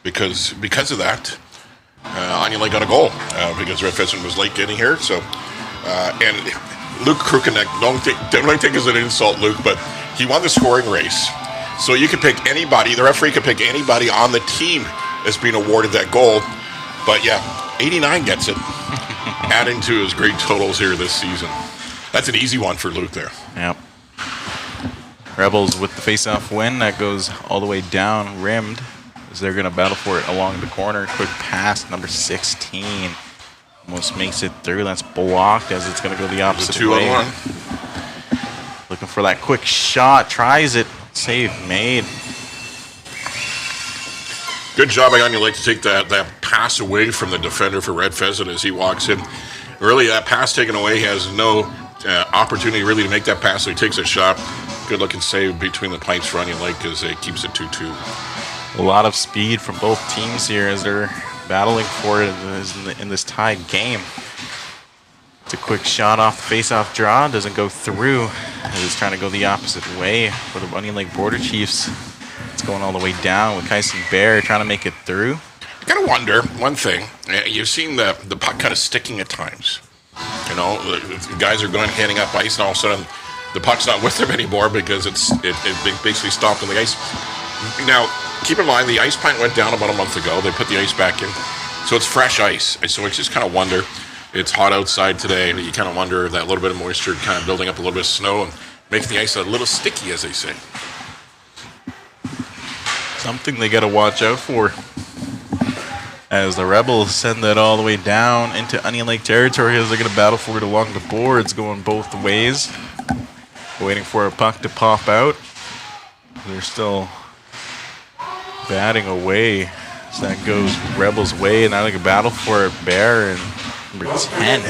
Because of that, Onion Lake got a goal because Red Pheasant was late getting here. So, and Luke Crookeneck, don't take it as an insult, Luke, but He won the scoring race. So you could pick anybody. The referee could pick anybody on the team as being awarded that goal. But yeah, 89 gets it, adding to his great totals here this season. That's an easy one for Luke there. Yep. Rebels with the face-off win. That goes all the way down, rimmed, as they're going to battle for it along the corner. Quick pass, number 16. Almost makes it through. That's blocked as it's going to go the opposite way. 2-on-1. Looking for that quick shot. Tries it. Save made. Good job by Onion Lake to take that pass away from the defender for Red Pheasant as he walks in. Really, that pass taken away. He has no opportunity really to make that pass, so he takes a shot. Good looking save between the pipes for Onion Lake as it keeps it 2-2. A lot of speed from both teams here as they're battling for it in this tied game. It's a quick shot off the face-off draw. Doesn't go through. It's trying to go the opposite way for the Onion Lake Border Chiefs. It's going all the way down with Kyson Bear trying to make it through. I gotta wonder one thing. You've seen the puck kind of sticking at times. You know, the guys are going heading up ice, and all of a sudden the puck's not with them anymore because it basically stopped on the ice. Now, keep in mind the ice plant went down about a month ago. They put the ice back in, so it's fresh ice. So I just kind of wonder. It's hot outside today, and you kind of wonder if that little bit of moisture kind of building up a little bit of snow and making the ice a little sticky, as they say. Something they got to watch out for. As the Rebels send that all the way down into Onion Lake territory as they're going to battle for it along the boards, going both ways. Waiting for a puck to pop out. They're still batting away. So that goes Rebels' way, and now they can battle for it. Bear and number 10.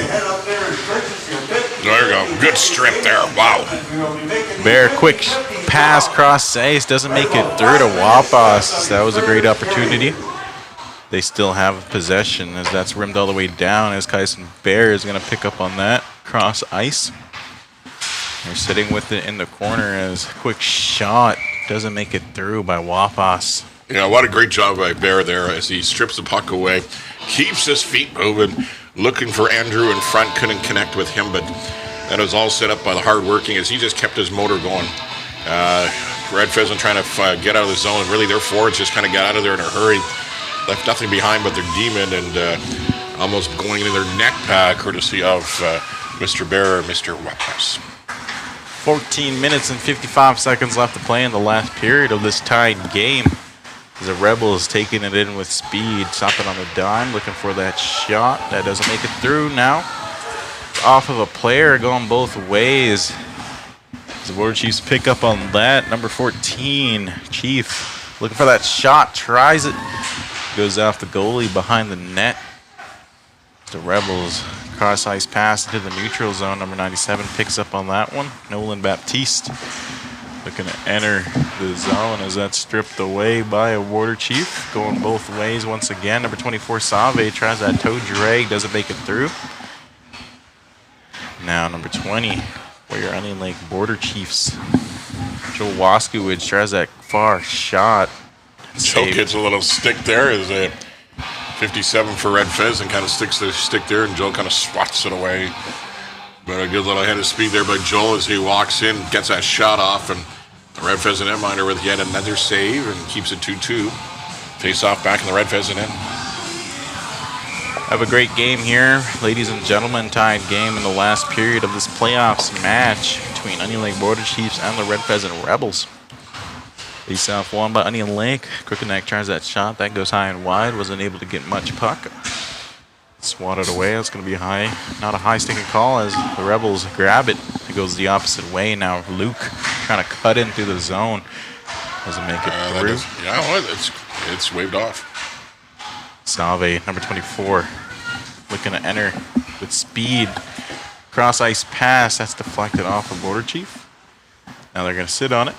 There you go. Good strip there. Wow. Bear, quick pass cross ice. Doesn't make it through to Wapas. That was a great opportunity. They still have possession as that's rimmed all the way down as Kyson Bear is going to pick up on that cross ice. They're sitting with it in the corner as quick shot doesn't make it through by Wapas. Yeah, what a great job by Bear there as he strips the puck away, keeps his feet moving, looking for Andrew in front, couldn't connect with him, but that was all set up by the hard working as he just kept his motor going. Red Pheasant trying to get out of the zone, and really their forwards just kind of got out of there in a hurry. Left nothing behind but their demon and almost going into their net pack courtesy of Mr. Bear or Mr. Wapas. 14 minutes and 55 seconds left to play in the last period of this tied game. The Rebels taking it in with speed, stopping on the dime, looking for that shot. That doesn't make it through now. Off of a player going both ways. The Border Chiefs pick up on that. Number 14, Chief, looking for that shot, tries it. Goes off the goalie behind the net. The Rebels cross ice pass into the neutral zone. Number 97 picks up on that one. Nolan Baptiste looking to enter the zone as that's stripped away by a Border Chief. Going both ways once again. Number 24 Save tries that toe drag, doesn't make it through. Now number 20 for your Onion Lake Border Chiefs. Joe Waskowicz tries that far shot. Joe gets a little stick there as a 57 for Red Pheasant kind of sticks the stick there, and Joe kind of swats it away. But a good little head of speed there by Joel as he walks in, gets that shot off, and the Red Pheasant netminder with yet another save and keeps it 2-2. Face off back in the Red Pheasant end. Have a great game here, ladies and gentlemen. Tied game in the last period of this playoffs match between Onion Lake Border Chiefs and the Red Pheasant Rebels. Face off won by Onion Lake. Crookeneck tries that shot. That goes high and wide. Wasn't able to get much puck. Swatted away. That's going to be high. Not a high sticking call as the Rebels grab it. It goes the opposite way. Now Luke trying to cut in through the zone. Doesn't make it through. It's waved off. Save, number 24, looking to enter with speed. Cross ice pass. That's deflected off of Border Chief. Now they're going to sit on it.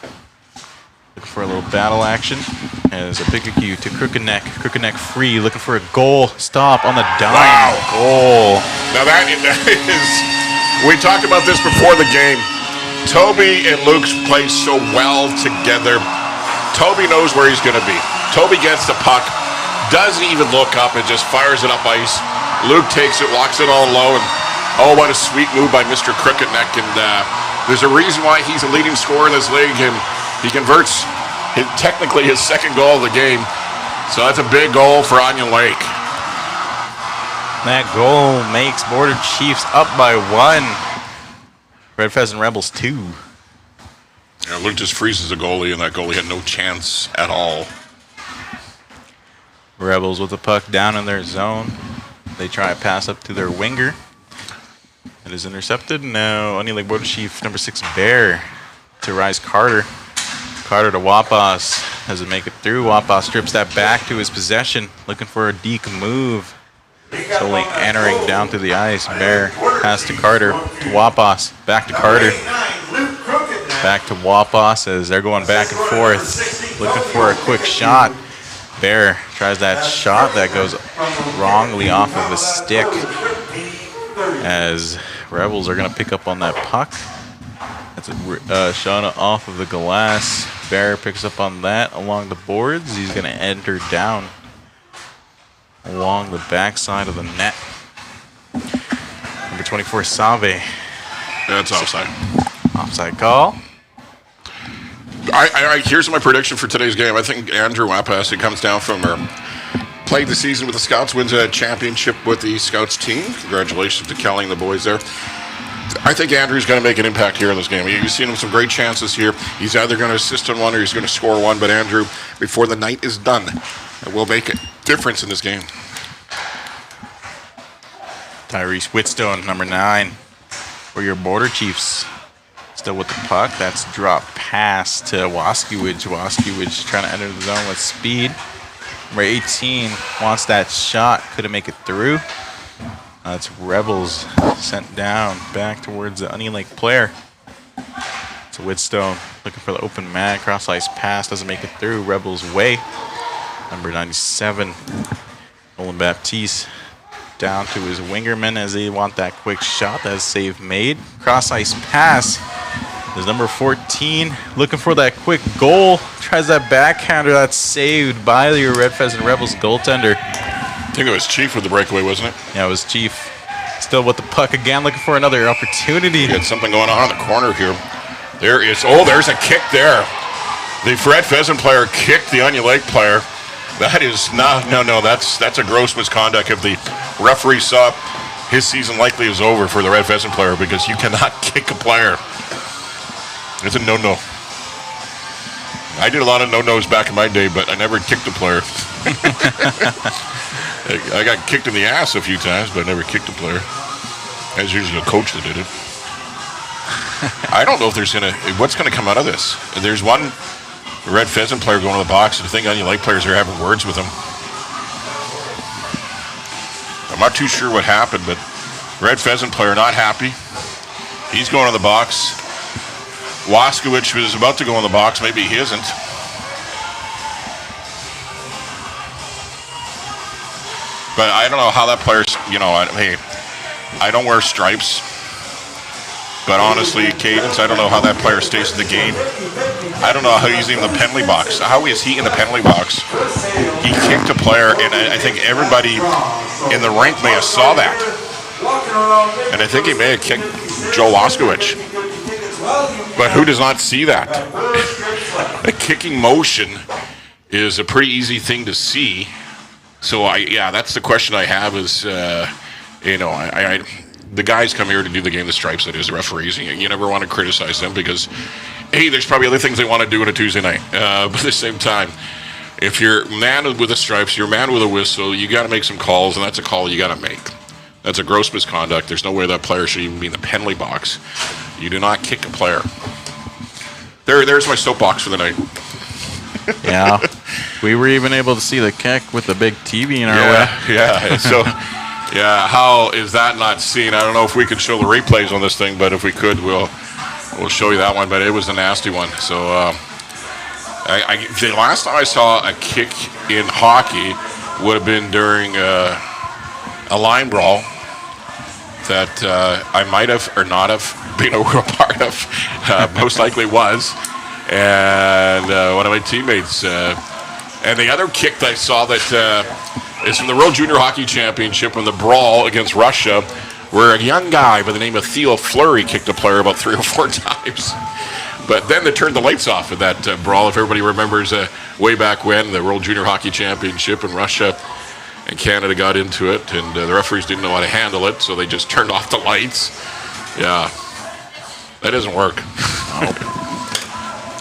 Looking for a little battle action. As a big cue to Crookeneck. Crookeneck free, looking for a goal. Stop on the dime. Wow. Goal. Now that is, we talked about this before the game. Toby and Luke play so well together. Toby knows where he's going to be. Toby gets the puck, doesn't even look up, and just fires it up ice. Luke takes it, walks it all low, and Oh, what a sweet move by Mr. Crooked Neck. And there's a reason why he's a leading scorer in this league. And he converts technically his second goal of the game. So that's a big goal for Onion Lake. That goal makes Border Chiefs up by 1. Red Pheasant Rebels 2. Yeah, Luke just freezes the goalie, and that goalie had no chance at all. Rebels with the puck down in their zone. They try to pass up to their winger. It is intercepted. Now, Onion Lake Border Chief number 6, Bear, to Rise Carter. Carter to Wapas. Doesn't make it through. Wapas strips that back to his possession, looking for a deke move. Slowly entering down through the ice. Bear pass to Carter, to Wapas, back to Carter. Back to Wapas as they're going back and forth, looking for a quick shot. Bear tries that shot that goes wrongly off of his stick as Rebels are going to pick up on that puck. That's a shot off of the glass. Bear picks up on that along the boards. He's going to enter down along the backside of the net. Number 24, Save. That's offside. Offside call. Here's my prediction for today's game. I think Andrew Wapas, who comes down from played the season with the Scouts, wins a championship with the Scouts team. Congratulations to Kelly and the boys there. I think Andrew's going to make an impact here in this game. You've seen him some great chances here. He's either going to assist on one or he's going to score one. But Andrew, before the night is done, will make a difference in this game. Tyrese Whitstone, number 9, for your Border Chiefs. Still with the puck. That's drop pass to Waskiewicz. Waskiewicz trying to enter the zone with speed. Number 18 wants that shot. Couldn't make it through. That's Rebels sent down back towards the Onion Lake player. It's Whitstone looking for the open man. Cross ice pass. Doesn't make it through. Rebels way. Number 97, Nolan Baptiste, down to his wingerman as they want that quick shot. That save made. Cross ice pass. There's number 14 looking for that quick goal. Tries that backhander. That's saved by your Red Pheasant Rebels goaltender. I think it was Chief with the breakaway, wasn't it? Yeah, it was Chief. Still with the puck again, looking for another opportunity. You got something going on in the corner here. There is, there's a kick there. The Red Pheasant player kicked the Onion Lake player. That is not, no, that's a gross misconduct. If the referee saw his season likely is over for the Red Pheasant player because you cannot kick a player. It's a no-no. I did a lot of no-nos back in my day, but I never kicked a player. I got kicked in the ass a few times, but I never kicked a player. That was usually a coach that did it. I don't know if what's going to come out of this. There's one Red Pheasant player going to the box, and I think Onion Lake players are having words with him. I'm not too sure what happened, but Red Pheasant player not happy. He's going to the box. Waskiewicz was about to go in the box. Maybe he isn't. But I don't know how that player's, hey, I don't wear stripes. But honestly, Cadence, I don't know how that player stays in the game. I don't know how he's in the penalty box. How is he in the penalty box? He kicked a player, and I think everybody in the rink may have saw that. And I think he may have kicked Joe Waskiewicz. But who does not see that? A kicking motion is a pretty easy thing to see. So, that's the question I have is, the guys come here to do the game, the stripes, that is, referees. You never want to criticize them because, hey, there's probably other things they want to do on a Tuesday night. But at the same time, if you're man with the stripes, you're man with a whistle, you got to make some calls, and that's a call you got to make. That's a gross misconduct. There's no way that player should even be in the penalty box. You do not kick a player. There's my soapbox for the night. Yeah. We were even able to see the kick with the big TV in our way. Yeah. So, how is that not seen? I don't know if we could show the replays on this thing, but if we could, we'll show you that one. But it was a nasty one. So, the last time I saw a kick in hockey would have been during a line brawl that I might have or not have been a part of. Most likely was. And one of my teammates. And the other kick that I saw that is from the World Junior Hockey Championship in the brawl against Russia, where a young guy by the name of Theo Fleury kicked a player about 3 or 4 times. But then they turned the lights off in that brawl. If everybody remembers way back when, the World Junior Hockey Championship in Russia and Canada got into it, and the referees didn't know how to handle it, so they just turned off the lights. Yeah, that doesn't work.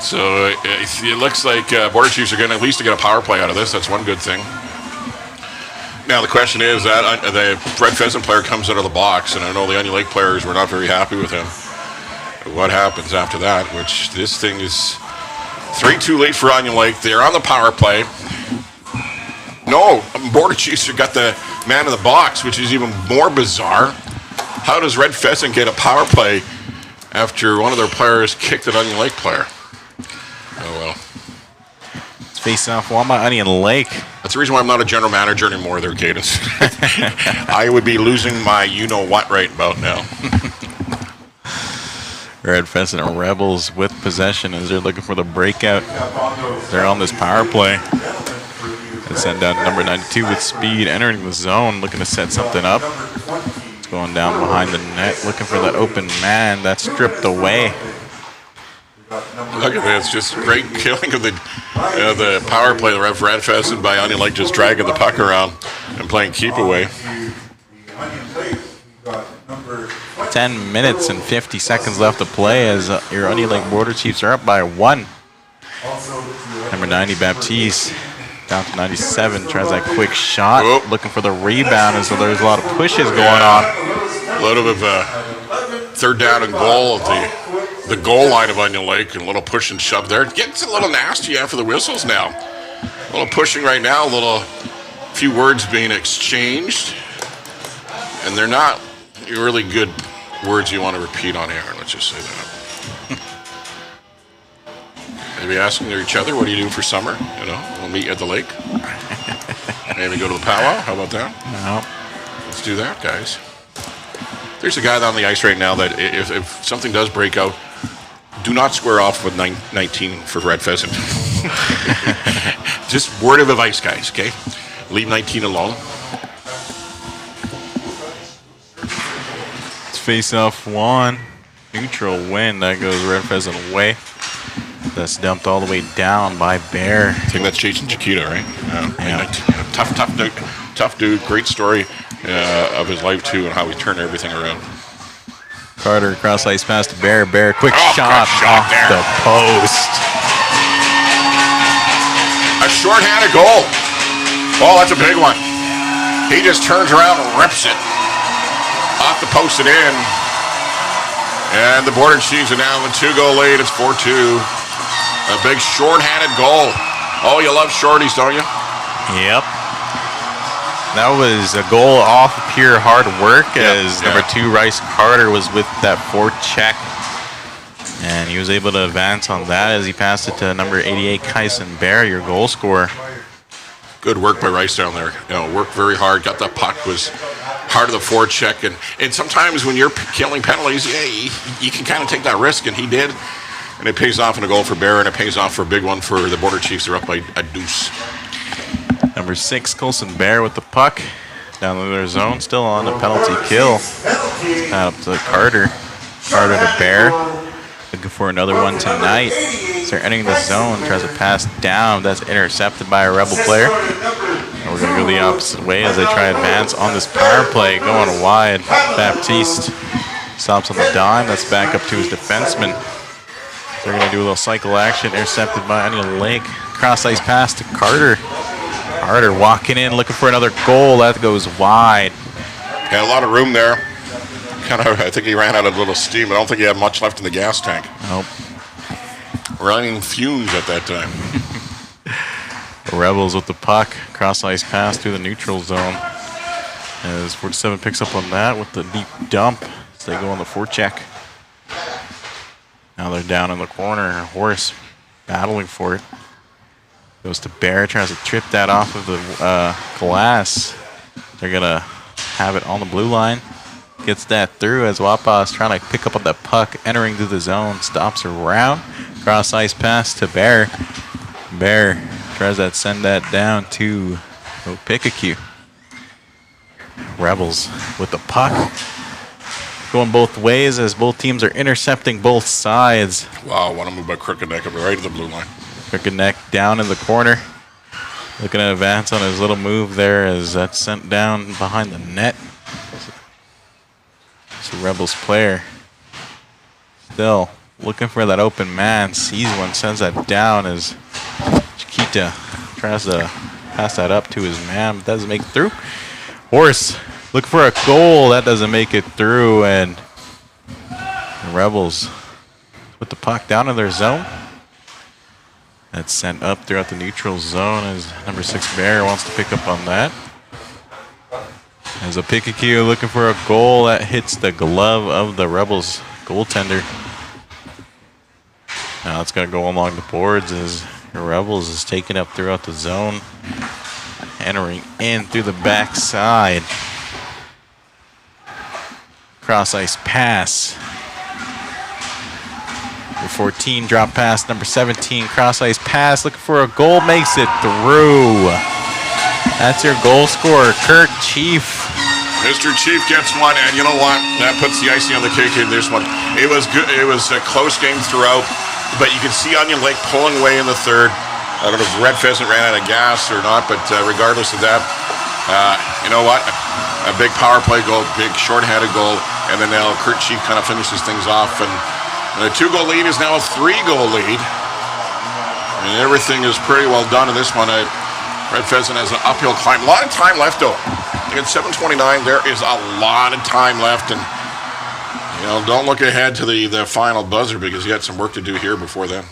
So it looks like Border Chiefs are going to at least get a power play out of this. That's one good thing. Now the question is that the Red Pheasant player comes out of the box, and I know the Onion Lake players were not very happy with him. What happens after that? Which this thing is 3-2 lead for Onion Lake. They're on the power play. No, Border Chiefs have got the man in the box, which is even more bizarre. How does Red Pheasant get a power play after one of their players kicked an Onion Lake player? Oh well. It's facing off one by Onion Lake. That's the reason why I'm not a general manager anymore there, Cadence. I would be losing my you-know-what right about now. Red Pheasant Rebels with possession as they're looking for the breakout. They're on this power play. They send down number 92 with speed, entering the zone, looking to set something up. It's going down behind the net, looking for that open man. That's stripped away. Look at this, just great killing of the power play. The Red Pheasant by Onion Lake just dragging the puck around and playing keep away. 10 minutes and 50 seconds left to play as your Onion Lake Border Chiefs are up by 1. Number 90, Baptiste, down to 97, tries that quick shot, looking for the rebound, and so there's a lot of pushes going on. A little bit of a third down and goal at the goal line of Onion Lake, and a little push and shove there. It gets a little nasty after the whistles now. A little pushing right now, few words being exchanged, and they're not really good words you want to repeat on air, let's just say that. Maybe asking each other, what do you do for summer? We'll meet you at the lake. Maybe go to the powwow. How about that? No. Let's do that, guys. There's a guy on the ice right now that if something does break out, do not square off with 19 for Red Pheasant. Just word of advice, guys, okay? Leave 19 alone. Face off 1, neutral win. That goes Red Pheasant away. That's dumped all the way down by Bear. I think that's Jason Chiquita, right? Tough dude. Great story of his life too, and how he turned everything around. Carter cross ice pass to Bear. Bear quick shot off there. The post. A shorthanded goal. Oh, that's a big one. He just turns around and rips it. Off the post and in. And the Border Chiefs are now in a 2-goal lead. It's 4-2. A big short-handed goal. Oh, you love shorties, don't you? Yep. That was a goal off pure hard work as number 2, Rice Carter, was with that forecheck. And he was able to advance on that as he passed it to number 88, Kyson Bear, your goal scorer. Good work by Rice down there. Worked very hard. Got that puck. Was hard of the forecheck. And sometimes when you're killing penalties, you can kind of take that risk, and he did. And it pays off in a goal for Bear, and it pays off for a big one for the Border Chiefs. They're up by a deuce. Number 6, Colson Bear with the puck down in their zone, still on the penalty kill. Out up to Carter. Carter to Bear. Looking for another one tonight. So they're entering the zone, tries to pass down. That's intercepted by a Rebel player. And we're going to go the opposite way as they try to advance on this power play. Going wide. Baptiste stops on the dime. That's back up to his defenseman. They're going to do a little cycle action. Intercepted by Onion Lake. Cross ice pass to Carter. Carter walking in, looking for another goal. That goes wide. Had a lot of room there. I think he ran out of a little steam. I don't think he had much left in the gas tank. Nope. Running fumes at that time. Rebels with the puck. Cross ice pass through the neutral zone. As 47 picks up on that with the deep dump as they go on the forecheck. Now they're down in the corner. Horse battling for it. Goes to Bear. Tries to trip that off of the glass. They're going to have it on the blue line. Gets that through as Wapa is trying to pick up on that puck. Entering through the zone. Stops around. Cross ice pass to Bear. Bear tries to send that down to Pikachu. Rebels with the puck. going both ways as both teams are intercepting both sides. Wow, want to move by crooked neck up right to the blue line. Crooked Neck down in the corner. Looking to advance on his little move there as that's sent down behind the net. It's a Rebels player. Still looking for that open man. Sees one, sends that down as Chiquita tries to pass that up to his man, but doesn't make it through. Horse looking for a goal. That doesn't make it through, and the Rebels put the puck down in their zone. That's sent up throughout the neutral zone as number 6 Bear wants to pick up on that. As a Pickacue looking for a goal that hits the glove of the Rebels goaltender. Now it's going to go along the boards as the Rebels is taken up throughout the zone. Entering in through the backside. Cross ice pass. Number 14 drop pass. Number 17 cross ice pass. Looking for a goal. Makes it through. That's your goal scorer, Kurt Chief. Mr. Chief gets one, and you know what? That puts the icing on the cake in this one. It was good. It was a close game throughout, but you can see Onion Lake pulling away in the third. I don't know if Red Pheasant ran out of gas or not, but regardless of that, you know what? A big power play goal, big shorthanded goal, and then now Kurt Chief kind of finishes things off, and the 2-goal lead is now a 3-goal lead. And everything is pretty well done in this one. Red Pheasant has an uphill climb. A lot of time left, though. At 7:29, there is a lot of time left, and you know, don't look ahead to the final buzzer because you got some work to do here before then.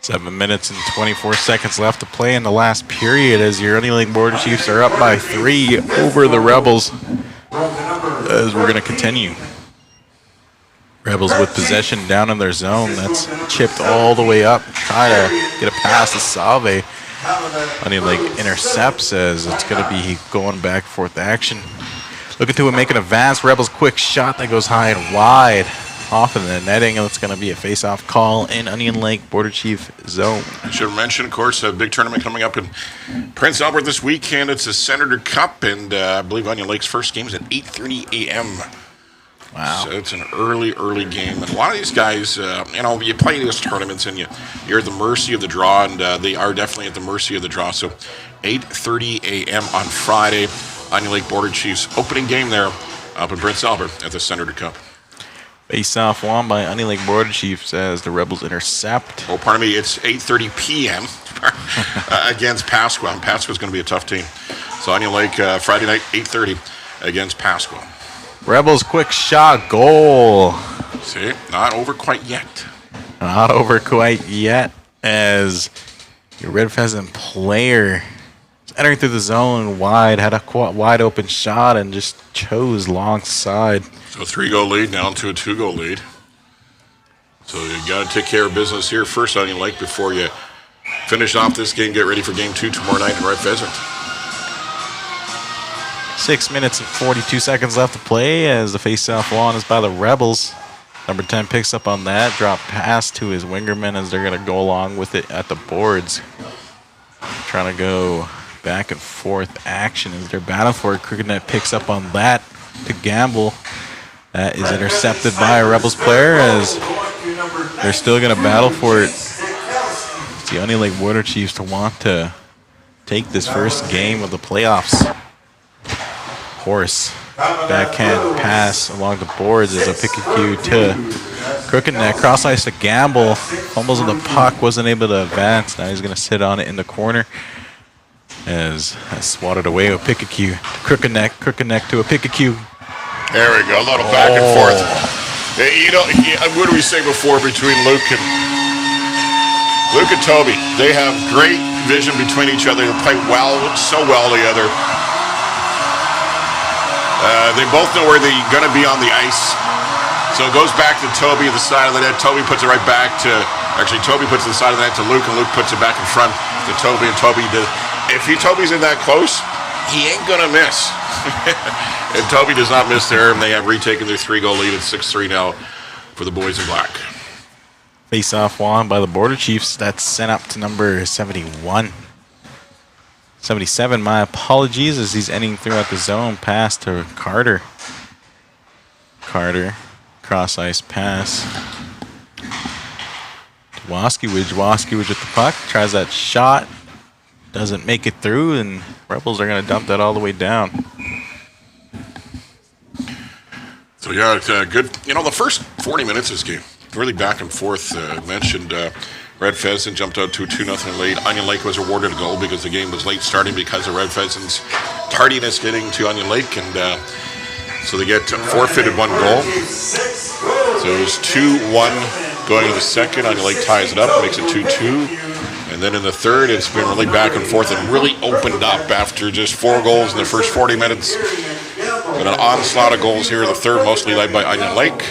7 minutes and 24 seconds left to play in the last period as your Onion Lake Border Chiefs are up by 3 over the Rebels. As we're going to continue. Rebels with possession down in their zone. That's chipped all the way up. Try to get a pass to Salve. Onion Lake intercepts as it's going to be going back and forth action. Looking to make an advance. Rebels quick shot that goes high and wide off in the netting. And it's going to be a face-off call in Onion Lake Border Chief zone. I should mention, of course, a big tournament coming up in Prince Albert this weekend. It's a Senator Cup, and I believe Onion Lake's first game is at 8:30 a.m. Wow. So it's an early game. And a lot of these guys, you know, you play these tournaments and you're at the mercy of the draw, and they are definitely at the mercy of the draw. So 8:30 a.m. on Friday, Onion Lake Border Chiefs opening game there up in Prince Albert at the Senator Cup. Face-off won by Onion Lake Border Chiefs as the Rebels intercept. Oh, pardon me, it's 8:30 p.m. against Pasqua. And Pasqua's going to be a tough team. So Onion Lake, Friday night, 8:30 against Pasqua. Rebels quick shot goal. See, not over quite yet. Not over quite yet as your Red Pheasant player is entering through the zone wide, had a wide open shot and just chose long side. So 3-goal lead down to a 2-goal lead. So you got to take care of business here first, Onion Lake, before you finish off this game. Get ready for game 2 tomorrow night in Red Pheasant. 6 minutes and 42 seconds left to play as the face-off won is by the Rebels. Number 10 picks up on that. Drop pass to his wingerman as they're going to go along with it at the boards. Trying to go back and forth action as they're battling for it. Crooked Net picks up on that to Gamble. That is intercepted by a Rebels player as they're still going to battle for it. It's the Onion Lake Border Chiefs to want to take this first game of the playoffs. Horse backhand pass along the boards as a Pickacue to Crooked Neck. Cross ice to Gamble. Fumbles on the puck. Wasn't able to advance. Now he's going to sit on it in the corner as swatted away with Pickacue. Crooked Neck to a Pickacue. There we go. A little back and forth. You know, what did we say before between Luke and Toby? They have great vision between each other. They play so well together. They both know where they're going to be on the ice. So it goes back to Toby at the side of the net. Toby puts it right back to, actually Toby puts it to the side of the net to Luke, and Luke puts it back in front to Toby, and Toby does. If Toby's in that close, he ain't going to miss. And Toby does not miss there, and they have retaken their 3-goal lead at 6-3 now for the boys in black. Face-off won by the Border Chiefs. That's sent up to number 71. 77, my apologies, as he's ending throughout the zone. Pass to Carter. Carter. Cross ice pass. Waskiewicz with the puck. Tries that shot. Doesn't make it through, and Rebels are going to dump that all the way down. So yeah, it's good. You know, the first 40 minutes of this game, really back and forth. Mentioned Red Pheasant jumped out to 2-0 lead. Onion Lake was awarded a goal because the game was late starting because of Red Pheasant's tardiness getting to Onion Lake, and so they get forfeited one goal. So it was 2-1 going to the second. Onion Lake ties it up, makes it 2-2. And then in the third, it's been really back and forth and really opened up after just 4 goals in the first 40 minutes. But an onslaught of goals here in the third, mostly led by Onion Lake.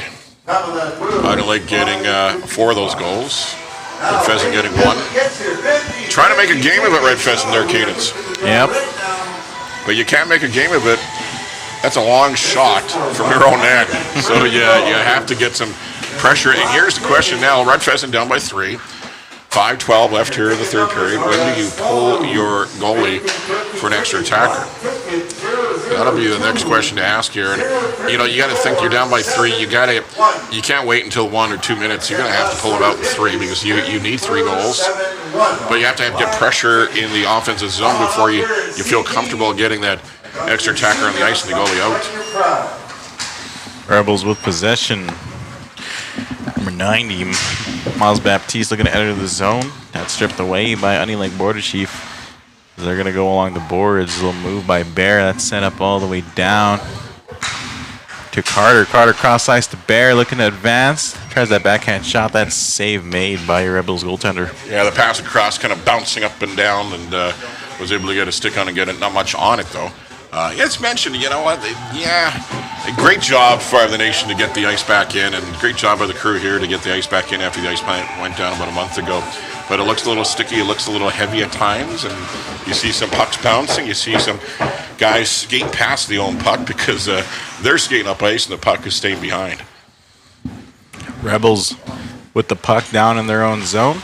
Onion Lake getting 4 of those goals. Red Pheasant getting 1. Trying to make a game of it, Red Pheasant, their cadence. Yep. But you can't make a game of it. That's a long shot from your own end. So you have to get some pressure. And here's the question now. Red Pheasant down by 3. 5:12 left here in the third period. When do you pull your goalie for an extra attacker? That'll be the next question to ask here. And you got to think you're down by 3. You can't wait until 1 or 2 minutes. You're going to have to pull it out in 3 because you need 3 goals. But you have to get pressure in the offensive zone before you feel comfortable getting that extra attacker on the ice and the goalie out. Rebels with possession. Number 90, Miles Baptiste looking to enter the zone. That's stripped away by Onion Lake Border Chief. They're going to go along the boards. A little move by Bear. That's set up all the way down to Carter. Carter cross ice to Bear, looking to advance. Tries that backhand shot. That's save made by your Rebels goaltender. Yeah, the pass across kind of bouncing up and down, and was able to get a stick on and get it. Not much on it, though. It's mentioned, you know what? A great job for the nation to get the ice back in, and great job by the crew here to get the ice back in after the ice plant went down about a month ago. But it looks a little sticky, it looks a little heavy at times, and you see some pucks bouncing, you see some guys skate past the own puck because they're skating up ice and the puck is staying behind. Rebels with the puck down in their own zone.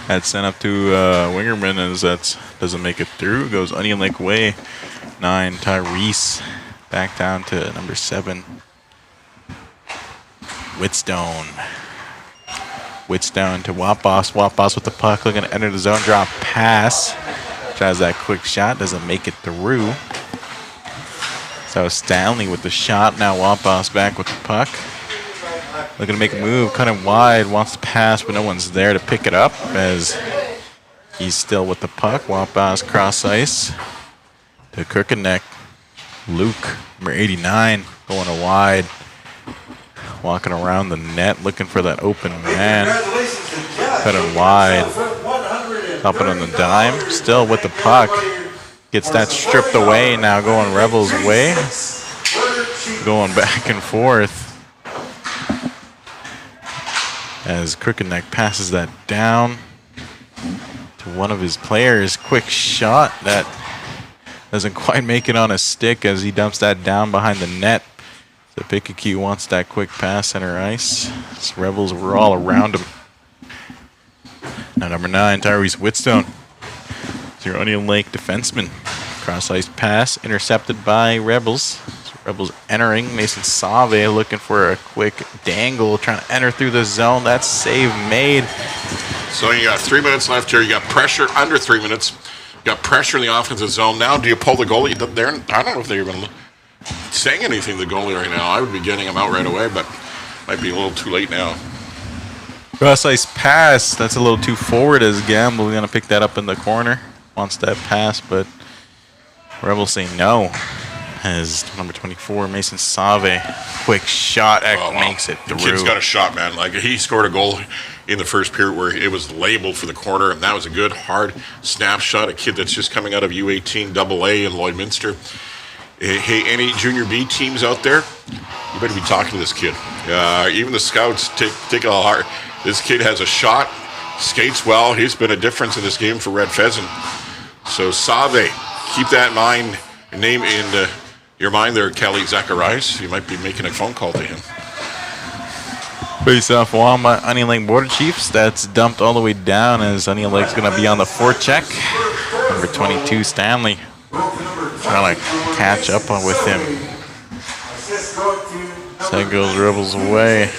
That's sent up to Wingerman as that doesn't make it through. Goes Onion Lake way. 9, Tyrese back down to number 7. Whitstone to Wapos. Wapos with the puck, looking to enter the zone. Drop pass. Tries that quick shot, doesn't make it through. So Stanley with the shot. Now Wapos back with the puck. Looking to make a move, cut him wide. Wants to pass, but no one's there to pick it up as he's still with the puck. Wapos cross ice. To Kirkeneck. Luke, number 89, going wide. Walking around the net, looking for that open man. Cutting wide. Hopping on the dime. Still with the puck. Gets that stripped away. Now going Rebels' way. Going back and forth. As Kirkeneck passes that down to one of his players. Quick shot that doesn't quite make it on a stick as he dumps that down behind the net. The Pikaki wants that quick pass center ice. His Rebels were all around him. Now number 9, Tyrese Whitstone. It's your Onion Lake defenseman. Cross ice pass intercepted by Rebels. Rebels entering. Mason Save looking for a quick dangle, trying to enter through the zone. That's save made. So you got 3 minutes left here. You got pressure under 3 minutes. You got pressure in the offensive zone. Now, do you pull the goalie? I don't know if they're even saying anything to the goalie right now. I would be getting him out right away, but might be a little too late now. Cross ice pass. That's a little too forward as Gamble going to pick that up in the corner. Wants that pass, but Rebels say no. As number 24, Mason Save, quick shot, makes it through. The kid's got a shot, man. Like, he scored a goal in the first period where it was labeled for the corner, and that was a good, hard snapshot. A kid that's just coming out of U18 AA in Lloydminster. Hey, any junior B teams out there, you better be talking to this kid. Even the scouts take a hard. This kid has a shot, skates well. He's been a difference in this game for Red Pheasant. So Save, keep that in mind. Name in your mind there, Kelly Zacharias. You might be making a phone call to him. Face off won by Onion Lake Border Chiefs. That's dumped all the way down as Onion Lake's going to be on the forecheck. Number 22, Stanley. Trying to catch up with him. That goes Rebels away.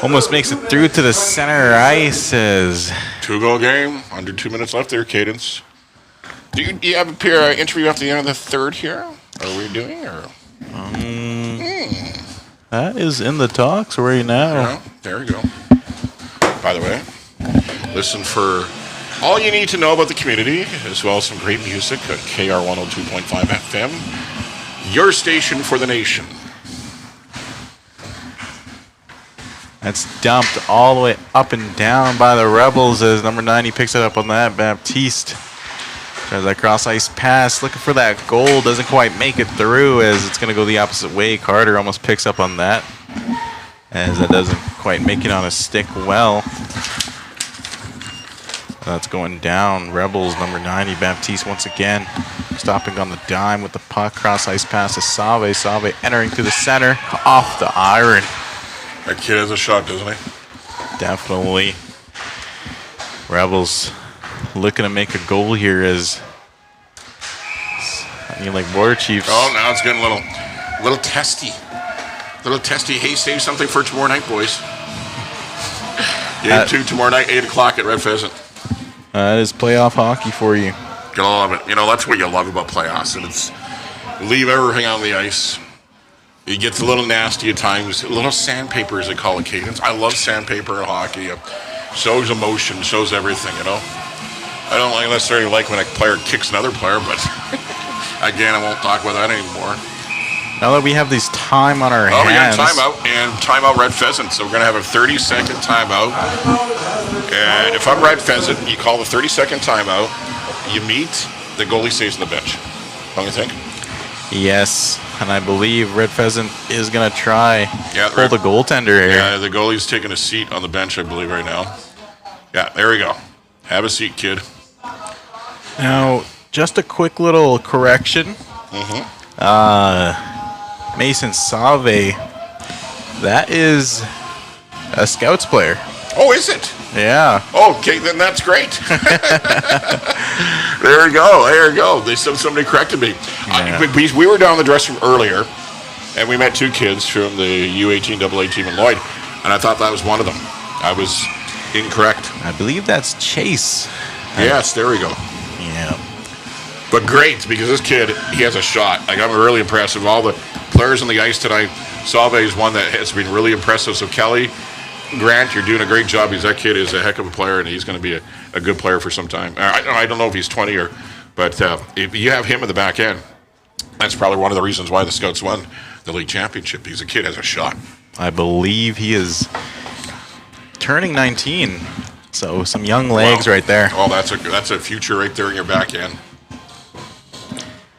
Almost makes it through to the center ice as 2-goal game. Under 2 minutes left there, Cadence. Do you have a peer interview after the end of the third here? Are we doing or? that is in the talks right now. Yeah, there we go. By the way, listen for all you need to know about the community, as well as some great music at KR 102.5 FM, your station for the nation. That's dumped all the way up and down by the Rebels as number 90 picks it up on that. Baptiste tries that cross ice pass, looking for that goal, doesn't quite make it through as it's going to go the opposite way. Carter almost picks up on that as that doesn't quite make it on a stick well. That's going down. Rebels, number 90, Baptiste once again stopping on the dime with the puck. Cross ice pass to Save. Save entering through the center, off the iron. That kid has a shot, doesn't he? Definitely. Rebels looking to make a goal here as like Border Chiefs. Oh, now it's getting a little testy. Little testy. Hey, save something for tomorrow night, boys. Game 2 tomorrow night, 8 o'clock at Red Pheasant. That is playoff hockey for you. Gotta love it. You know, that's what you love about playoffs. And it's leave everything on the ice. It gets a little nasty at times. A little sandpaper, as they call it, Cadence. I love sandpaper in hockey. It shows emotion, shows everything, you know. I don't necessarily like when a player kicks another player, but again, I won't talk about that anymore. Now that we have this time on our Oh, we got hands. timeout, and timeout Red Pheasant. So we're going to have a 30-second timeout. And if I'm Red Pheasant, you call the 30-second timeout, you meet, the goalie stays on the bench. Don't you think? Yes, and I believe Red Pheasant is going to try pull the goaltender here. Yeah, the goalie's taking a seat on the bench, I believe, right now. Yeah, there we go. Have a seat, kid. Now, just a quick little correction. Mason Save, that is a Scouts player. Oh, is it? Yeah. Okay, then that's great. There you go. There you go. Somebody corrected me. Yeah. We were down in the dressing room earlier, and we met two kids from the U18 AA team in Lloyd, and I thought that was one of them. I was incorrect. I believe that's Chase. Yes, there we go. Yeah. But great, because this kid, he has a shot. Like, I'm really impressed with all the players on the ice tonight. Salve is one that has been really impressive. So, Kelly, Grant, you're doing a great job because that kid is a heck of a player, and he's going to be a good player for some time. I don't know if he's 20 but if you have him in the back end, that's probably one of the reasons why the Scouts won the league championship, because the kid has a shot. I believe he is turning 19. So some young legs right there. Oh, that's a future right there in your back end.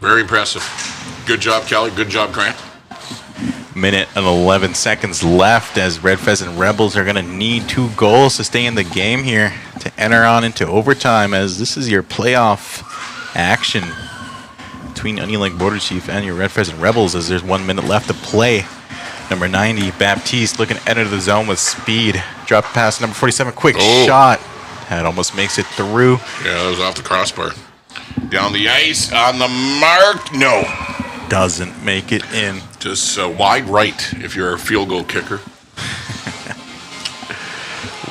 Very impressive. Good job, Kelly. Good job, Grant. Minute and 11 seconds left as Red Pheasant Rebels are going to need 2 goals to stay in the game here to enter on into overtime, as this is your playoff action between Onion Lake Border Chief and your Red Pheasant Rebels, as there's 1 minute left to play. Number 90, Baptiste, looking to enter the zone with speed. Drop pass, number 47, quick shot. That almost makes it through. Yeah, that was off the crossbar. Down the ice, on the mark, no. Doesn't make it in. Just wide right if you're a field goal kicker.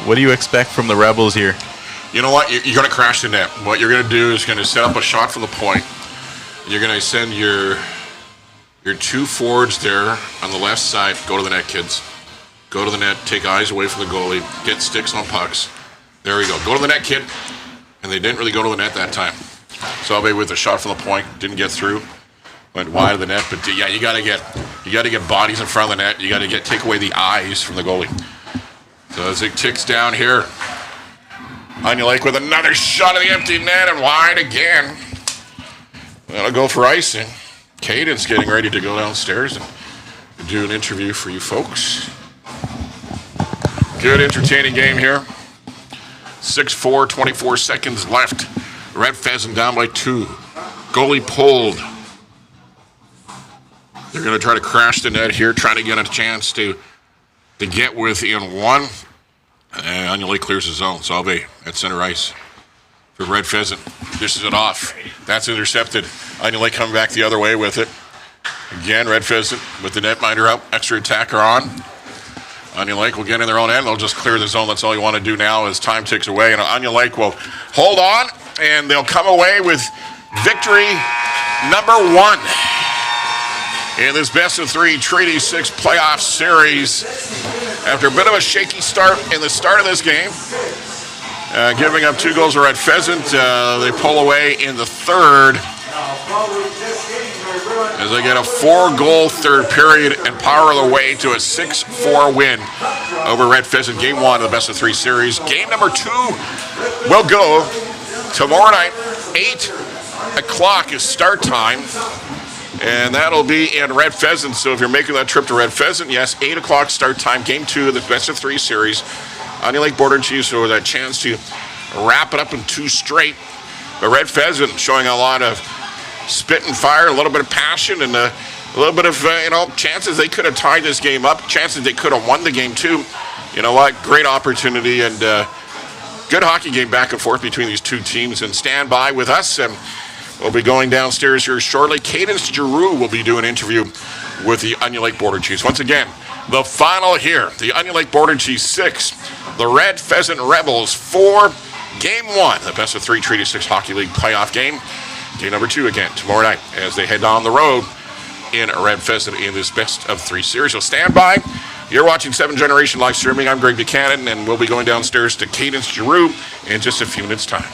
What do you expect from the Rebels here? You know what? You're going to crash the net. What you're going to do is going to set up a shot from the point. You're going to send your 2 forwards there on the left side. Go to the net, kids. Go to the net. Take eyes away from the goalie. Get sticks on pucks. There you go. Go to the net, kid. And they didn't really go to the net that time. Salve with a shot from the point. Didn't get through. Went wide of the net. But yeah, you got to get bodies in front of the net. You got to take away the eyes from the goalie. So as it ticks down here, Onion Lake with another shot of the empty net and wide again. Gonna go for icing. Cadence getting ready to go downstairs and do an interview for you folks. Good entertaining game here. 6-4, 24 seconds left. Red Pheasant down by 2. Goalie pulled. They're going to try to crash the net here, trying to get a chance to get within 1. And Onion Lake clears the zone. Salve at center ice for Red Pheasant. Dishes it off. That's intercepted. Onion Lake coming back the other way with it. Again, Red Pheasant with the netminder out, extra attacker on. Onion Lake will get in their own end. They'll just clear the zone. That's all you want to do now as time ticks away. And Onion Lake will hold on, and they'll come away with victory number 1 in this best of 3 Treaty 6 playoff series. After a bit of a shaky start in the start of this game, giving up 2 goals to Red Pheasant, they pull away in the third as they get a 4-goal third period and power their way to a 6-4 win over Red Pheasant. Game 1 of the best of 3 series. Game number 2 will go tomorrow night. 8 o'clock is start time, and that'll be in Red Pheasant. So if you're making that trip to Red Pheasant, yes, 8 o'clock start time. Game 2 of the best of 3 series. Onion Lake Border Chiefs with that chance to wrap it up in 2 straight. But Red Pheasant showing a lot of spit and fire, a little bit of passion, and a little bit of, chances they could have tied this game up, chances they could have won the game too. You know what? Great opportunity and good hockey game back and forth between these 2 teams. And stand by with us, and we'll be going downstairs here shortly. Cadence Giroux will be doing an interview with the Onion Lake Border Chiefs. Once again, the final here, the Onion Lake Border Chiefs 6, the Red Pheasant Rebels 4. Game 1, the best of 3 Treaty 6 Hockey League playoff game. Game number 2 again tomorrow night as they head down the road in Red Pheasant in this best of 3 series. So stand by. You're watching 7 Generation live streaming. I'm Greg Buchanan, and we'll be going downstairs to Cadence Giroux in just a few minutes' time.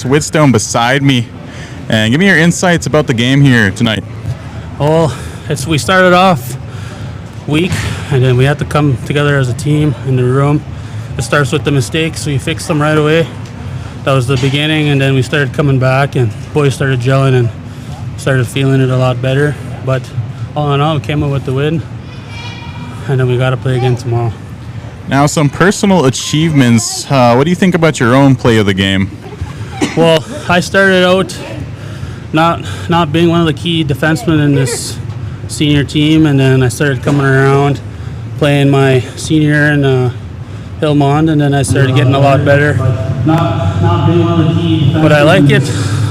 Whitstone beside me, and give me your insights about the game here tonight. Well, we started off weak, and then we had to come together as a team in the room. It starts with the mistakes, so you fix them right away. That was the beginning, and then we started coming back, and boys started gelling and started feeling it a lot better. But all in all, we came up with the win, and then we got to play again tomorrow. Now, some personal achievements. What do you think about your own play of the game? Well, I started out not being one of the key defensemen in this senior team, and then I started coming around playing my senior in Hillmond, and then I started getting a lot better. Not being one of the key defensemen. But I like it.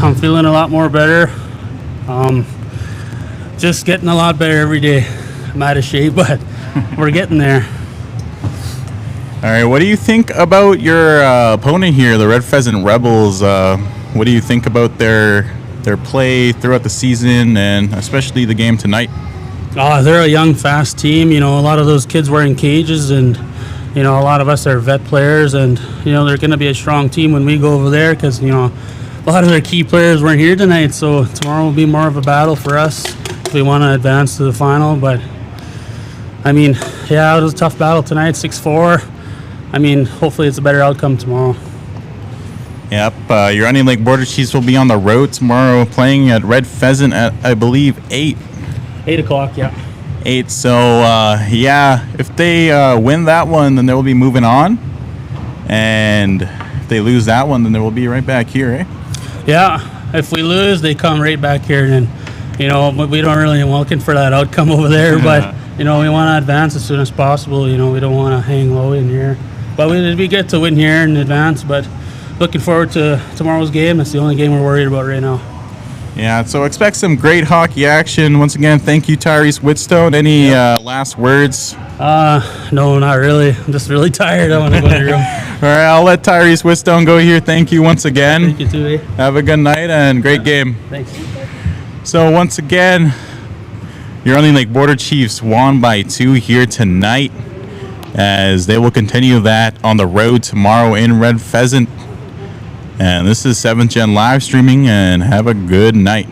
I'm feeling a lot more better. Just getting a lot better every day. I'm out of shape, but we're getting there. All right, what do you think about your opponent here, the Red Pheasant Rebels? What do you think about their play throughout the season, and especially the game tonight? They're a young, fast team. You know, a lot of those kids wearing cages, and you know, a lot of us are vet players, and you know, they're going to be a strong team when we go over there because you know, a lot of their key players weren't here tonight. So tomorrow will be more of a battle for us if we want to advance to the final. But I mean, yeah, it was a tough battle tonight, 6-4. I mean, hopefully it's a better outcome tomorrow. Yep, your Onion Lake Border Chiefs will be on the road tomorrow playing at Red Pheasant at, I believe, 8. 8 o'clock, yeah. 8, so yeah, if they win that one, then they will be moving on. And if they lose that one, then they will be right back here, eh? Yeah, if we lose, they come right back here. And, you know, we don't really looking for that outcome over there, but, you know, we want to advance as soon as possible. You know, we don't want to hang low in here. But it'd be good to win here in advance, but looking forward to tomorrow's game. It's the only game we're worried about right now. Yeah, so expect some great hockey action. Once again, thank you, Tyrese Whitstone. Any last words? No, not really. I'm just really tired. I want to go to the room. All right, I'll let Tyrese Whitstone go here. Thank you once again. Thank you too, eh? Have a good night and great game. Thanks. So once again, your Onion Lake Border Chiefs won by 2 here tonight. as they will continue that on the road tomorrow in Red Pheasant. And this is 7th Gen live streaming, and have a good night.